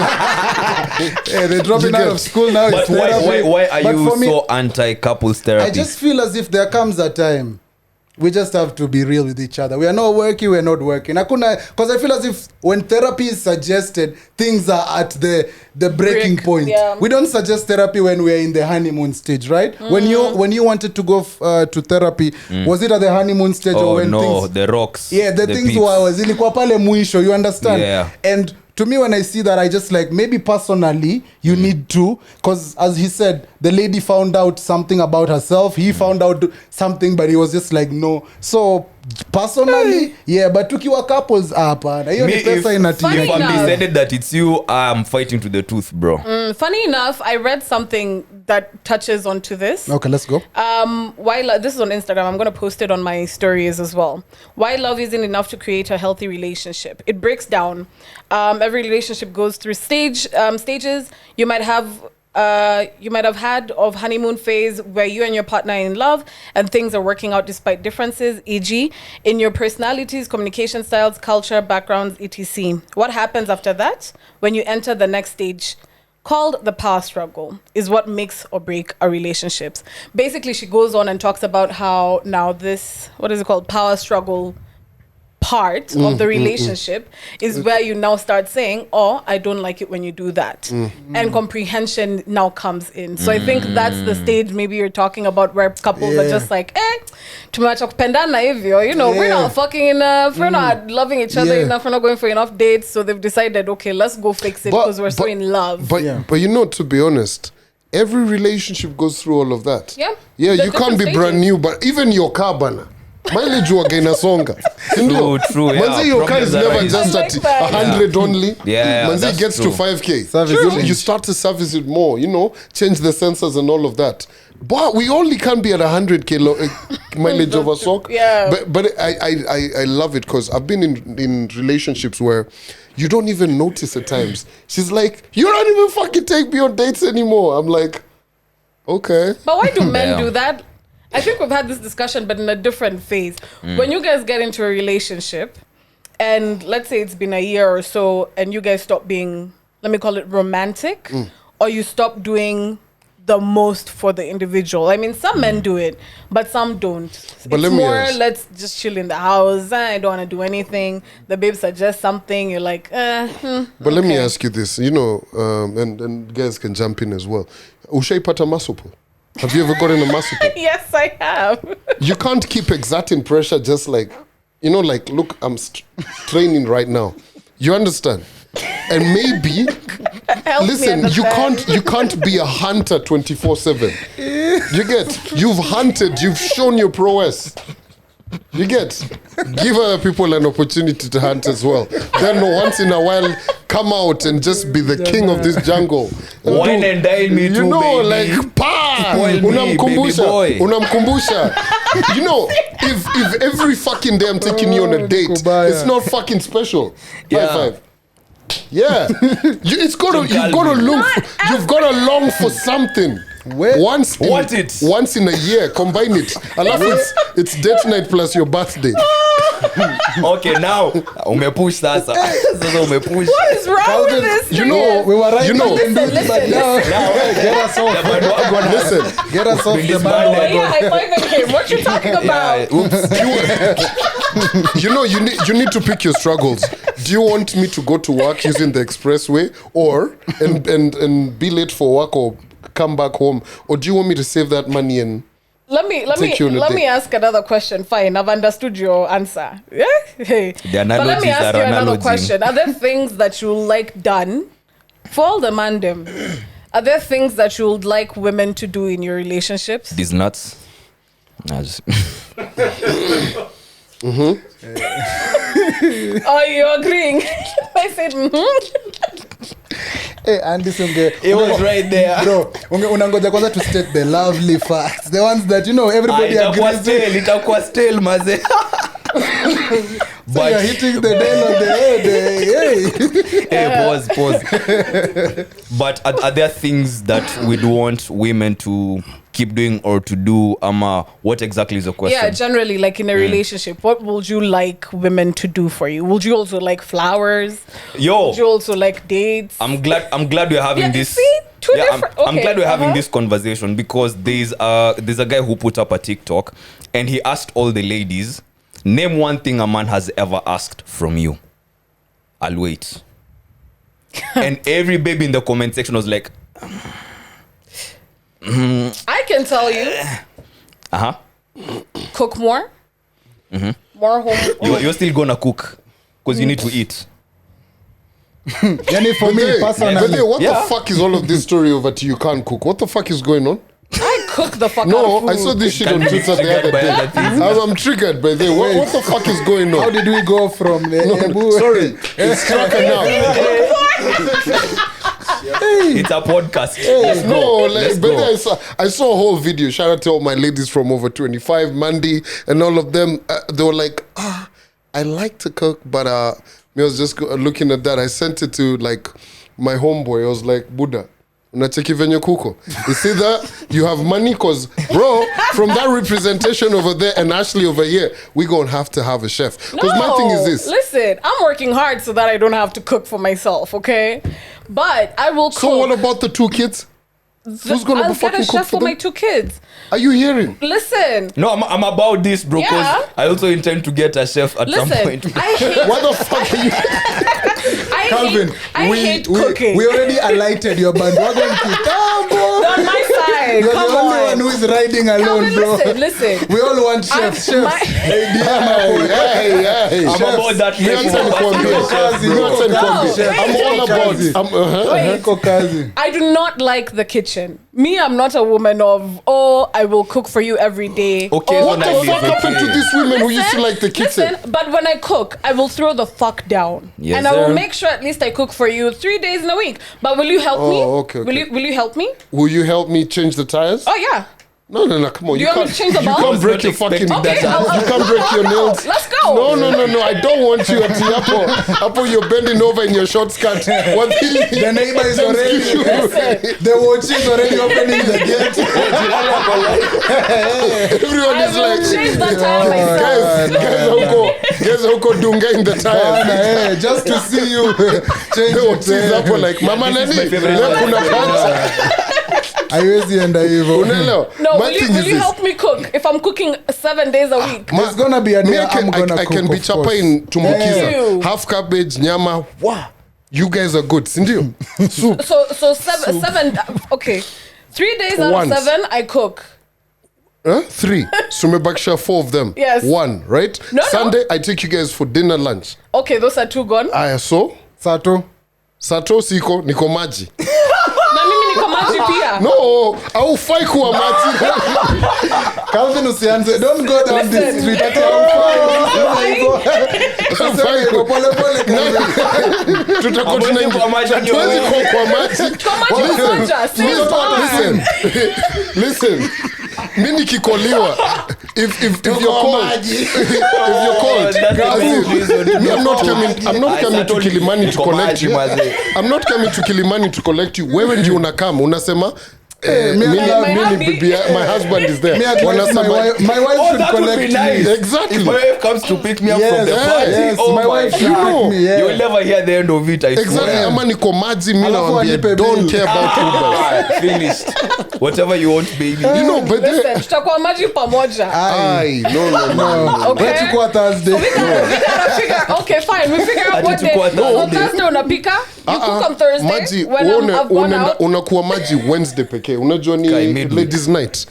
Hey, they're dropping You out get- of school now. But It's therapy. why are But you for me, so anti-couples therapy? I just feel as if there comes a time we just have to be real with each other. We are not working, we're not working. Because I feel as if when therapy is suggested, things are at the breaking Break, point. yeah. We don't suggest therapy when we're in the honeymoon stage, right? When you wanted to go to therapy, was it at the honeymoon stage or Oh when no, things... the rocks. Yeah, the things peaks. were zilikuwa pale mwisho, you understand? Yeah. And to me, when I see that, I just like, maybe personally, you need to, because as he said, the lady found out something about herself, he found out something, but he was just like, no. So, personally, yeah, but tukiwa couples, hapana. Hiyo ni Me, pesa if inatia. I'm enough. decided that it's you, I'm fighting to the tooth, bro. Funny enough, I read something that touches onto this. Okay, let's go. This is on Instagram. I'm going to post it on my stories as well. Why love isn't enough to create a healthy relationship. It breaks down. Every relationship goes through stages. You might have had of honeymoon phase where you and your partner are in love and things are working out despite differences, e.g. in your personalities, communication styles, culture, backgrounds, etc. What happens after that when you enter the next stage, called the power struggle, is what makes or break our relationships. Basically, she goes on and talks about how now this, what is it called, power struggle part of the relationship is where you now start saying, oh, I don't like it when you do that. And comprehension now comes in. So I think that's the stage maybe you're talking about where couples are just like, tumeacha kupendana hivyo, we're not fucking enough, we're not loving each other enough, we're not going for enough dates. So they've decided, okay, let's go fix it because we're so in love. But you know, to be honest, every relationship goes through all of that. Yeah. Yeah, The you can't be different brand stages. new, but even your car bana. Mileage waga inasonga. True, yeah. Manzi, your car is Problems never arise. just I at like that. 100 only. Yeah, Manzi that's gets true. to 5K. Service You start to service it more, change the sensors and all of that. But we only can be at 100K mileage of a sock. Yeah. But I love it because I've been in relationships where you don't even notice at times. She's like, you don't even fucking take me on dates anymore. I'm like, okay. But why do men Yeah. do that? I think we've had this discussion, but in a different phase. When you guys get into a relationship, and let's say it's been a year or so, and you guys stop being, let me call it romantic, or you stop doing the most for the individual. I mean, some men do it, but some don't. But it's let me more, ask. let's just chill in the house. I don't want to do anything. The babe suggests something. You're like, But let me ask you this, and guys can jump in as well. Ushaipata masupo? Have you ever gotten a masupo? yes, I have. You can't keep exerting pressure just like, look, I'm training right now. You understand? And maybe, Help me listen, understand. you can't be a hunter 24/7. You get? You've hunted, you've shown your prowess. You get? Give other people an opportunity to hunt as well. Then once in a while, come out and just be the king of this jungle. And Wine and dine me too, baby. like, pa! Spoil me, baby boy. Unamkumbusha. If every fucking day I'm taking you on a date, Kubaya. it's not fucking special. Yeah. High five. Yeah. You've got to long for something. once in a year, combine it. Alafu it's date night plus your birthday. Okay, now umepush sasa. Sasa umepush. What is wrong with this? You know, We were right. Listen. Get us off. listen. Get us off the This man. man- Yeah, high-fiving him. What you talking about? You know, you need to pick your struggles. Do you want me to go to work using the expressway, or and be late for work, or come back home, or do you want me to save that money and Let me Take you on a date. ask another question. Fine, I've understood your answer. Yeah. Hey. The But let me analogies ask are you another analogizing. question. Are there things that you like done for all the mandem? Are there things that you would like women to do in your relationships? These nuts. Nah, just- Are you agreeing? I said, Hey, Andy Sunge. It was right there. Bro, unangoja kwanza to state the lovely facts. The ones that, everybody Itakuwa agrees with. itakuwa stale, maze. So you're hitting the nail on the head. Hey. Hey, pause. But are there things that we'd want women to keep doing or to do? What exactly is the question? yeah, generally, like in a relationship, what would you like women to do for you? Would you also like flowers? Yo, Would you also like dates? I'm glad we're having Yeah, this. see? Two different- I'm okay, glad we're having uh-huh. this conversation because there's a guy who put up a TikTok and he asked all the ladies, name one thing a man has ever asked from you. I'll wait. And every baby in the comment section was like, I can tell you, cook more. More home. you're still gonna cook because you need to eat. Yani for me, but personally. what Yeah. the fuck is all of this story over to you can't cook? What the fuck is going on? I cook the fuck out No, of food. I saw this shit Can on be Twitter the triggered other by day. other things. I'm triggered by the what the fuck is going How on? did we go from the No, sorry, it's tracker now. It's a podcast. Let's go. No, like, Let's but go. then I saw a whole video. Shout out to all my ladies from over 25, Mandy, and all of them. They were like, I like to cook, but me, I was just looking at that. I sent it to like my homeboy. I was like, Buddha, unacheki venye kuko. It's either you have money, because bro, from that representation over there and Ashley over here, we gonna have to have a chef. Because my thing is this. Listen, I'm working hard so that I don't have to cook for myself, okay? But I will cook. So what about the two kids? Who's gonna I'll be get a fucking cook chef for for my them? 2 kids. Are you hearing? Listen, No, I'm about this, bro. Because Yeah. I also intend to get a chef at some listen. point. I hate. What the fuck are you? Calvin, I hate cooking. we already alighted your bandwagon kitambo. on my side. You're Come the only on. one who is riding alone, Calvin, bro. listen. We all want I'm- chefs. Chefs. my- Hey, hey. I'm about that Me level. acha nikwambie. Iko kazi, Me iko acha nikwambie. kazi. I'm all about. Wait. Iko kazi. I do not like the kitchen. Me, I'm not a woman of, I will cook for you every day. Okay, Oh, What the I will fuck cook happened for to you. these women who used to like the kitchen? Listen, but when I cook, I will throw the fuck down. Yes, and I will sir. make sure at least I cook for you 3 days in a week. But will you help me? okay. Will you help me? Will you help me change the tires? Oh yeah. No, come on. Do you want me to change the bulb? You can't break Not your fucking. expecting Okay, I'll- You can't break your nails. Let's go. No. I don't want you at Apple, you're bending over in your short skirt. What The neighbor is already. The watch is already opening the gate. Everyone I is will like, change the tire myself. guys, huko dunga in the tires. Hey, just to see you change Leo it. tease hapo like mama This is nani my favorite leo one. kuna punch. Haiwezi enda hivyo. Unaelewa? No, My will thing you is this. help me cook if I'm cooking 7 days a week? There's gonna be a Me, day I can, I'm gonna I cook, can be of course. chapa in tumbukiza. Ew. Half cabbage, nyama. Wow. You guys are good, sindio? Soup. So seven. Okay, 3 days out Once. of 7 I cook. 3. So umebakisha 4 of them. Yes. 1, right? No. Sunday, I take you guys for dinner, lunch. Okay, those are 2 gone. Aya, so Sato. Sato siko niko maji. Na mimi niko maji pia. No, haufai kuwa maji. Calvin usianze. Don't go down this Listen. street. Ati Haufai kuwa pole pole Calvin. tutakuwa Hamwezi tunaingia. kuwa maji on your Hatuwezi own. kuwa kwa maji. Kwa maji moja, sio fine. Listen. Mi nikikoliwa if you're called if you're called That's the as main in, reason. me, I'm not coming to Kilimani to collect you. I'm not coming to Kilimani to collect you. Wewe ndio unakama unasema My husband is there. Me, I'd like Wanasema- my wife Oh, should that would be collect nice. me. Exactly. If my wife comes to pick me up Yes, from the yes, party, yes, oh my my wife should God. pick me, yeah. You will never hear the end of it, I Exactly. swear. Ama niko maji mi Alafu nawambia, wanipe don't bill. care about Uber. Finished. Whatever you want, baby. You know, but then, Listen, tutakuwa maji pamoja. Aye, no. Okay. Wachukua Thursday. We gotta figure. Okay, fine. We figure out what day. Atichukua So Thursday. Thursday unapika. You cook on Thursday. Maji, When I've gone out. unakuwa maji Wednesday pekee. Unajua ni Kaimidu. ladies night.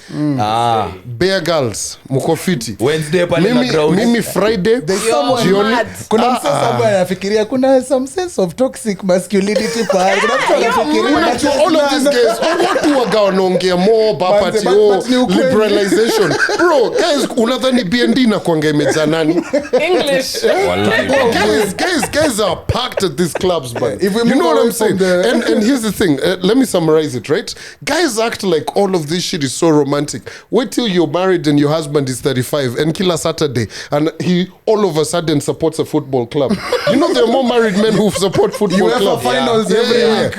Bear girls, mko fiti. Wednesday pale na Mimi, ground. mimi Friday, You're jioni. mad. Kuna msasa ambaye anafikiria kuna some sense of toxic masculinity pale. Kuna mtu anafikiria Unajua, all of these guys, watu waga wanaongea more bapati, but ni ukweli. liberalization. Bro, guys, unadhani BND na kuanga imejaa nani? English. Wallahi. Guys are packed at these clubs, man. If we You move know what away I'm saying? from the- And here's the thing. Let me summarize it, right? Guys act like all of this shit is so romantic. Wait till you're married and your husband is 35 and killer Saturday and he all of a sudden supports a football club. You know there are more married men who support football UEFA clubs. finals every week.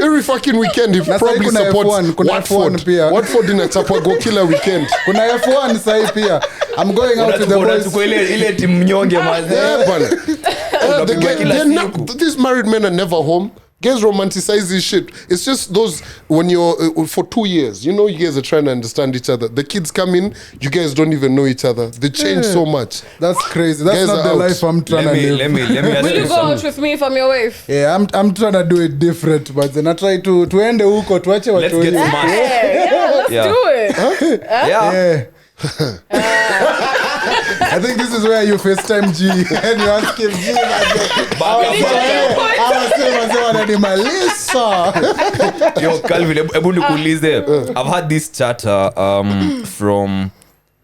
Every fucking weekend he Na sahi probably kuna supports F1, kuna Watford. F1 pia. Watford inachapwa go killer weekend. Kuna F1 sahi pia. I'm going out with the boys. Unachukua ile timu mnyonge mazee. Yeah, bana. Unapigwa kila siku. These married men are never home. Guys romanticize this shit. It's just those when you're for 2 years, you know, you guys are trying to understand each other. The kids come in, you guys don't even know each other. They change so much. That's crazy. That's Guys not are the out. life I'm trying to live. Let me ask Will you you go out something. with me if I'm your wife? Yeah, I'm trying to do it different, but then I try to tuende huko tuache Let's watu. get wengi. smart. Yeah, let's Yeah. do it. Yeah. Yeah. I think this is where you FaceTime G and you ask him G. Wananimalisa. Yo, Calvin, hebu nikuulize. I've had this chatter from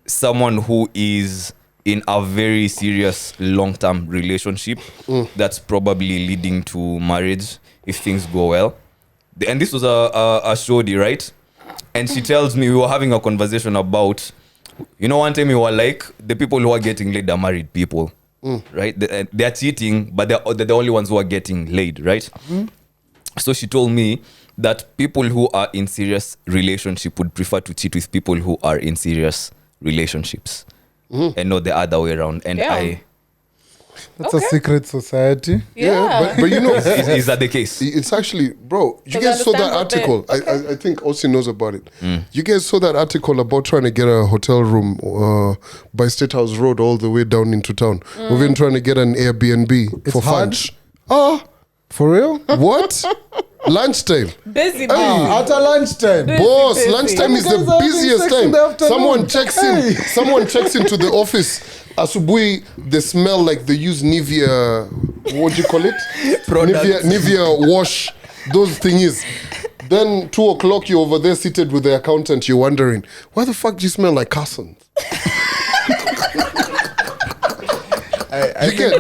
someone who is in a very serious long-term relationship that's probably leading to marriage if things go well. And this was a shorty, right? And she tells me, we were having a conversation about, you know, one time we were like, the people who are getting laid are married people, right? They're cheating, but they're the only ones who are getting laid, right? So she told me that people who are in serious relationship would prefer to cheat with people who are in serious relationships and not the other way around. And Yeah. That's a secret society. Yeah. But you know, is that the case? it's actually, bro, you Because guys saw that understand what article. they- I think Austin knows about it. You guys saw that article about trying to get a hotel room by State House Road all the way down into town. We've been trying to get an Airbnb for hard? fudge. Ah, For real? what? Lunchtime. Busy, busy. At a lunchtime. Boss, busy. lunchtime is the You guys are having busiest sex in time. the afternoon. Someone checks into the office. Asubuhi, they smell like they use Nivea, what do you call it? Nivea wash, those things. Then 2 o'clock, you're over there seated with the accountant. You're wondering, why the fuck do you smell like Carson's?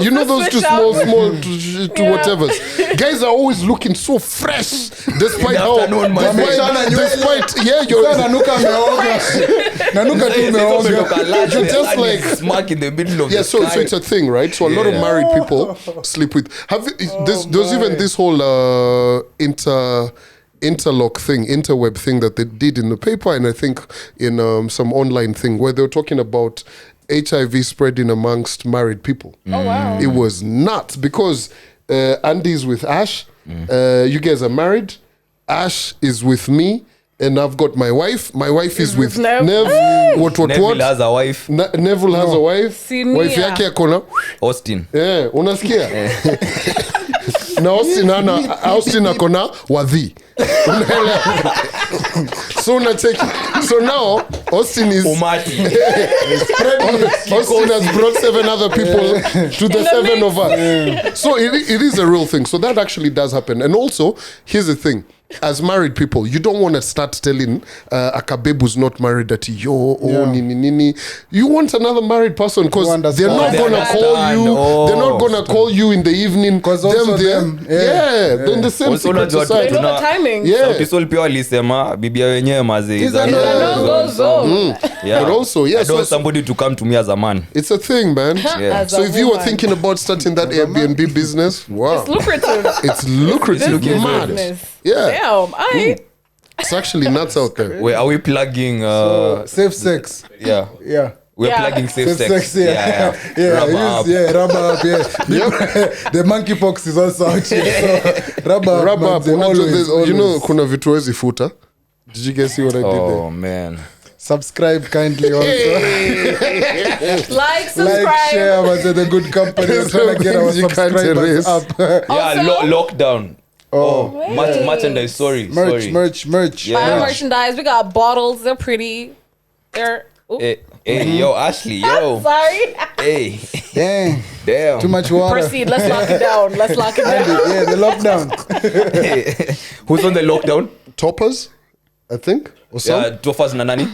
You know those two Switch up. small to whatevers. Guys are always looking so fresh, despite how, afternoon, man. despite you're Nanuka ameoga. Nanuka tu umeoga. You're just like- smack in the middle of yeah, the so sky. it's a thing, right? So a lot of Yeah. married people sleep with. There's even this whole interlock thing, interweb thing that they did in the paper, and I think in some online thing where they were talking about HIV spreading amongst married people. Oh, wow. It was nuts because Andy's with Ash. You guys are married. Ash is with me. And I've got my wife. My wife is with Nev. Nev. What? Neville has a wife. Neville has a wife. Senior. Wife yake akona. Austin. Yeah, unasikia? Na Austin akona wadhi. Unaelewa? So unacheki. So now Austin is Umati. Austin has brought 7 other people to the 7 of us. So it is a real thing. So that actually does happen. And also, here's the thing. As married people, you don't want to start telling a kabebu who's not married that nini. You want another married person because they're not They gonna call you. understand. They're not gonna call you in the evening. 'Cause also them, they're in the same Also secret unajua society. They know the timing. Yeah. Sauti Sol pia walisema bibia wenyewe mazee is a a No-go zone. Yeah. But also, I yeah, don't want so somebody to come to me as a man. it's a thing, man. Yeah. As So a if you were woman. thinking about starting that Airbnb business, wow, Lucrative. it's lucrative, This mad. business. Yeah. Damn. It's actually nuts out there. Wait, are we plugging? Safe sex. Yeah. Yeah. We're Yeah. plugging safe sex. Yeah. Rubber up. Rubber up, yeah. The monkey pox is also out here. So rubber up, Rubber up. man, always. You know, kuna vitu wezi futa. Did you guys see what I did there? Oh man. Subscribe kindly also. Like, subscribe. Like, share, but the good company. We're trying to get our Things you can't subscribers erase. up. Yeah, Also- lockdown. Oh, Merchandise. Sorry. merch. Yeah. Buy merchandise. We got bottles. They're pretty. They're. Ooh. Hey, yo, Ashley, yo. Sorry. Hey, Dang, damn. too much water. Proceed. Let's lock it down. Let's lock it down. Yeah, the lockdown. Who's on the lockdown? Toppers, I think. Or some. Yeah, Tofas Nanani.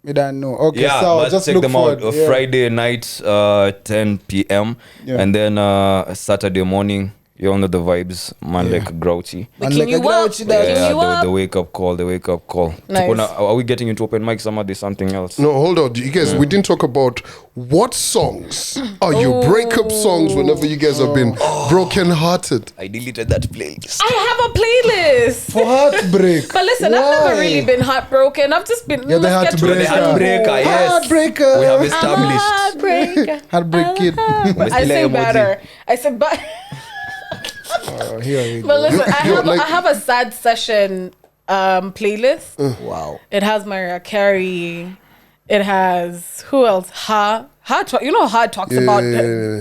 We don't know. Okay, Yeah, so but just check look them forward. out. Yeah. Friday night, 10 p.m. Yeah. And then Saturday morning, you all know the vibes. Man, like grouchy. Waking you up. Grouchy, Waking Yeah, you up. the wake up call. Nice. Are we getting into open mic? There's something else. No, hold on. You guys, we didn't talk about what songs are your breakup songs whenever you guys have been broken-hearted. I deleted that playlist. I have a playlist. For heartbreak. But listen, I've never really been heartbroken. I've just been. Yeah, the let's get to heartbreaker. it. Heartbreaker, yes. Heartbreaker. We have I'm a established. heartbreaker. Heartbreak kid. I sing better. I said, but Here we but go. listen, like- I have a sad session playlist. Wow. It has Mariah Carey. It has who else? You know Ha talks about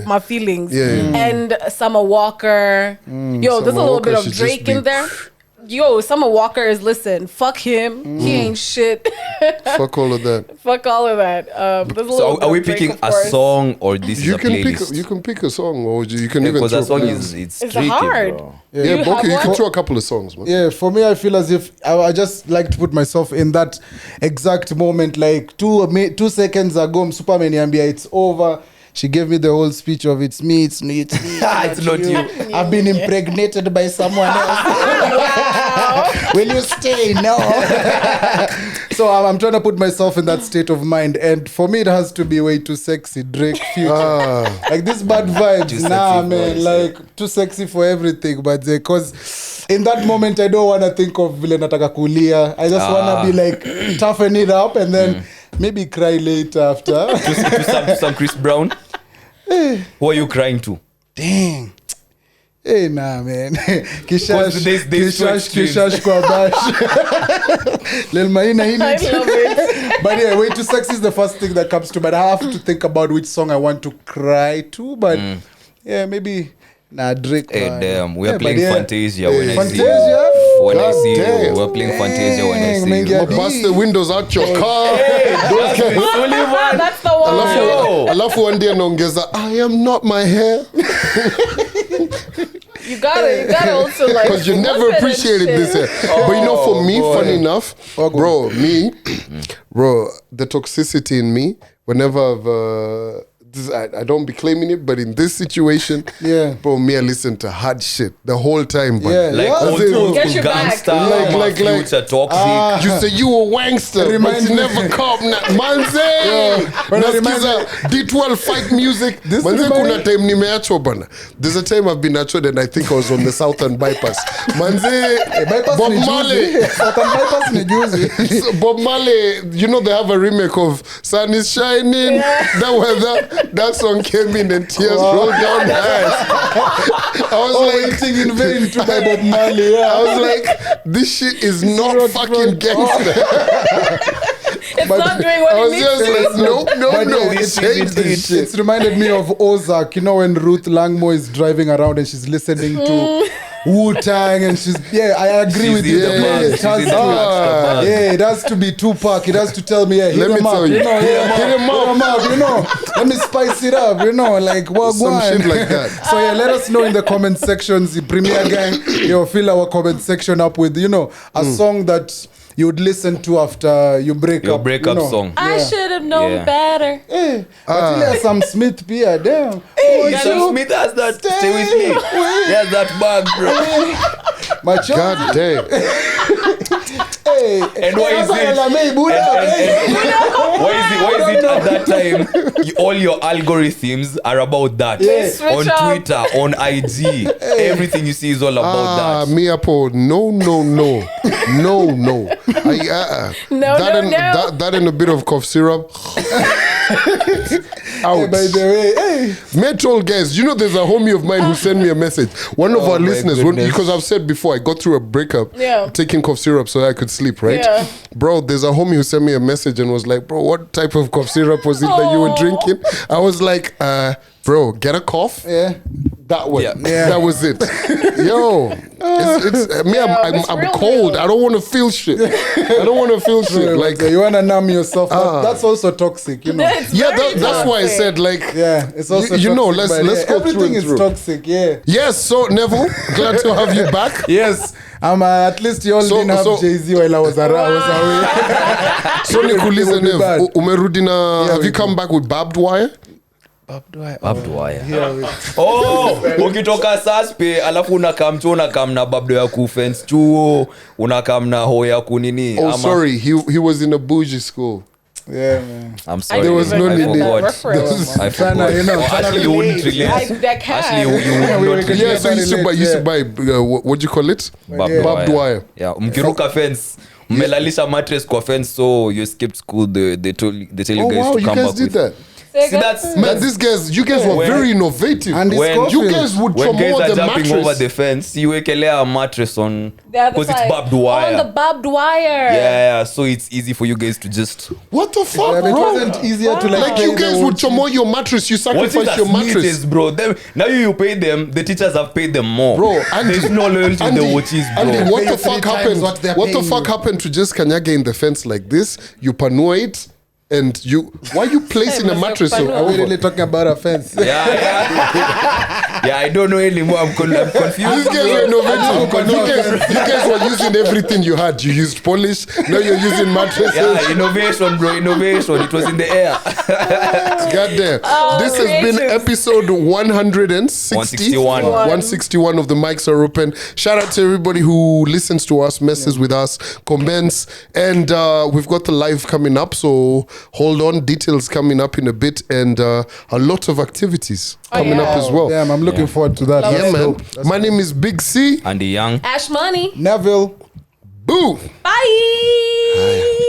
my feelings. Yeah. And Summer Walker. Yo, there's a Summer little bit Walker of should Drake just be- in there. Yo, Summer Walker is fuck him. He ain't shit. Fuck all of that. Fuck all of that. There's a little So bit are we of Drake, picking of a course. song or this You is a can playlist? pick a song, or you can even Because throw that song playlist. it's It's tricky, hard. bro. Yeah, You but have okay, you can one? throw a couple of songs, man. Yeah, for me, I feel as if I just like to put myself in that exact moment. Like 2 seconds ago, Superman Yambia, it's over. She gave me the whole speech of it's me. It's not you. I've been impregnated by someone else. Will you stay? No. So I'm trying to put myself in that state of mind. And for me, it has to be way too sexy. Drake, Future. Like this bad vibes. Too Nah, sexy man. voice, Like too sexy for everything. But because in that moment, I don't want to think of vile nataka kulia. I just want to be like toughen it up and then maybe cry later after. to some Chris Brown. Who are you crying to? Dang. Hey, nah, man. Because there's two extremes. Kishash kwa bash. Lil Marina in I it. love it. But yeah, way too sexy is the first thing that comes to mind. I have to think about which song I want to cry to. But yeah, maybe Drake. Hey, man. damn. We are Yeah, playing but yeah. Fantasia when I see you. Fantasia? When I God see damn. you. We're playing Fantasia when I Dang, see man, you. yeah. Bust the windows out your car. Ah, that's the one. Alafu one day anaongeza, I am not my hair. You gotta also like. Because you never flip it and appreciated shit. this hair. But you know, for me, boy. funny enough, bro, the toxicity in me, whenever I don't be claiming it, but in this situation, Yeah. bro, me, I listen to hard shit the whole time. But Yeah. Like Yeah. old As in- school Get your back. gangster, Like- future, toxic. you say you a wangster, but Reminds you me- never come na manze. But it reminds Nasikiza D12 fight music. This Manze reminds- kuna time nimeachwa bana. There's a time I've been achwa and I think I was on the Southern Bypass. Manze, Bypass Bob ni Marley. juzi. Southern Bypass ni juzi. So Bob Marley, you know they have a remake of Sun is Shining. That song came in and tears rolled down my eyes. I was Waiting in vain to buy Bob Marley. Yeah. I was like, this shit is not fucking gangster. It's not doing what I it was needs just to. like, no, But yeah, we changed this shit. It's reminded me of Ozark. You know when Ruth Langmo is driving around and she's listening to Wu-Tang and I agree She's with in you. the The bag. playlist She's has in the to- bag. Yeah, it has to be Tupac. It has to tell me, hit Let me him up, tell you. hit him up, you know. Let me spice it up, you know, like what Some shit like that. So yeah, let us know in the comment sections, the Premier Gang, fill our comment section up with, a song that you would listen to after you break Your up. breakup you know. song. I should have known Yeah. better. Hey, but ile Sam Smith pia, damn. Sam Smith has that. Stay with me. He has that bag, bro. Macho. God damn. Hey, And why is it? Why is it at that time all your algorithms are about that? Yeah. On Switch up. Twitter, on IG, everything you see is all about that. Miapo, no. No, That and a bit of cough syrup. Out. By the way, hey. Metal guys, you know there's a homie of mine who sent me a message. One of our my listeners, goodness. because I've said before, I got through a breakup Yeah. taking cough syrup so I could sleep, right? Yeah. Bro, there's a homie who sent me a message and was like, bro, what type of cough syrup was it that you were Aw. drinking? I was like, bro, get a cough. Yeah. That one. Yeah. That was it. Yo, it's me. it's I'm real, cold. real. I don't want to feel shit. I don't want to feel shit. Like, you wanna numb yourself. That's also toxic, you know. It's yeah, very that's why I toxic. said like, Yeah, it's also you know, toxic, let's but go through everything and is through. toxic. Yeah. Yes. So Neville, glad to have you back. Yes. At least you all So- didn't have so- Jay-Z while I was away. So Nikulize It would be Nev, bad. umerudi na. Yeah, Have we you come back with barbed wire? Barbed wire. Yeah, Oh, ukitoka saspe alafu unakam tu unakam na babdo ya kufence chuo unakam na ho ya kunini Oh, ama- sorry. He was in a bougie school. yeah, man. I'm sorry. There was no I need. forgot. Reference. I Tryna, forgot. you know, Oh, tryna actually, you wouldn't relate. I can. Actually, you we would not can- relate. Yeah, so you used to buy what do you call it? Barbed wire. Yeah, mkiruka fence mmelalisha mattress kwa fence so you skipped school they tell you Oh guys wow, to you come guys back did with that. See, that's Man, you guys were When- very innovative. And it's When- coffee. You guys would when guys promote are the jumping mattress. over the fence you wekelea a mattress on The other because it's side. barbed wire. On the barbed wire. Yeah, so it's easy for you guys to just What the fuck, Yeah, but it bro? wasn't easier to like. Like pay you the guys whole would chomo your mattress, you what is sacrifice your that mattress. sneakers, bro? Now you pay them, the teachers have paid them more. Bro, Andy, there's no loyalty in the watches, bro. Andy, what Pay the you three fuck times happened? what they're What the paying fuck you. happened to just Kanyage in the fence like this? You panua it, and you. Why you placing a must mattress have so Are we over? really talking about a fence? Yeah, I don't know anymore. I'm confused. These guys were innovative. You guys were using everything you had. You used polish. Now you're using mattresses. Yeah, innovation, bro. Innovation. It was in the air. Goddamn. This has been creative. episode 160. 161. 161 of the mics are open. Shout out to everybody who listens to us, messes with us, comments, and we've got the live coming up. So hold on, details coming up in a bit, and a lot of activities coming up as well. Damn, I'm looking forward to that. Yeah, That's man. dope. My name is Big C. And the young. Ash Money. Neville. Boo. Bye.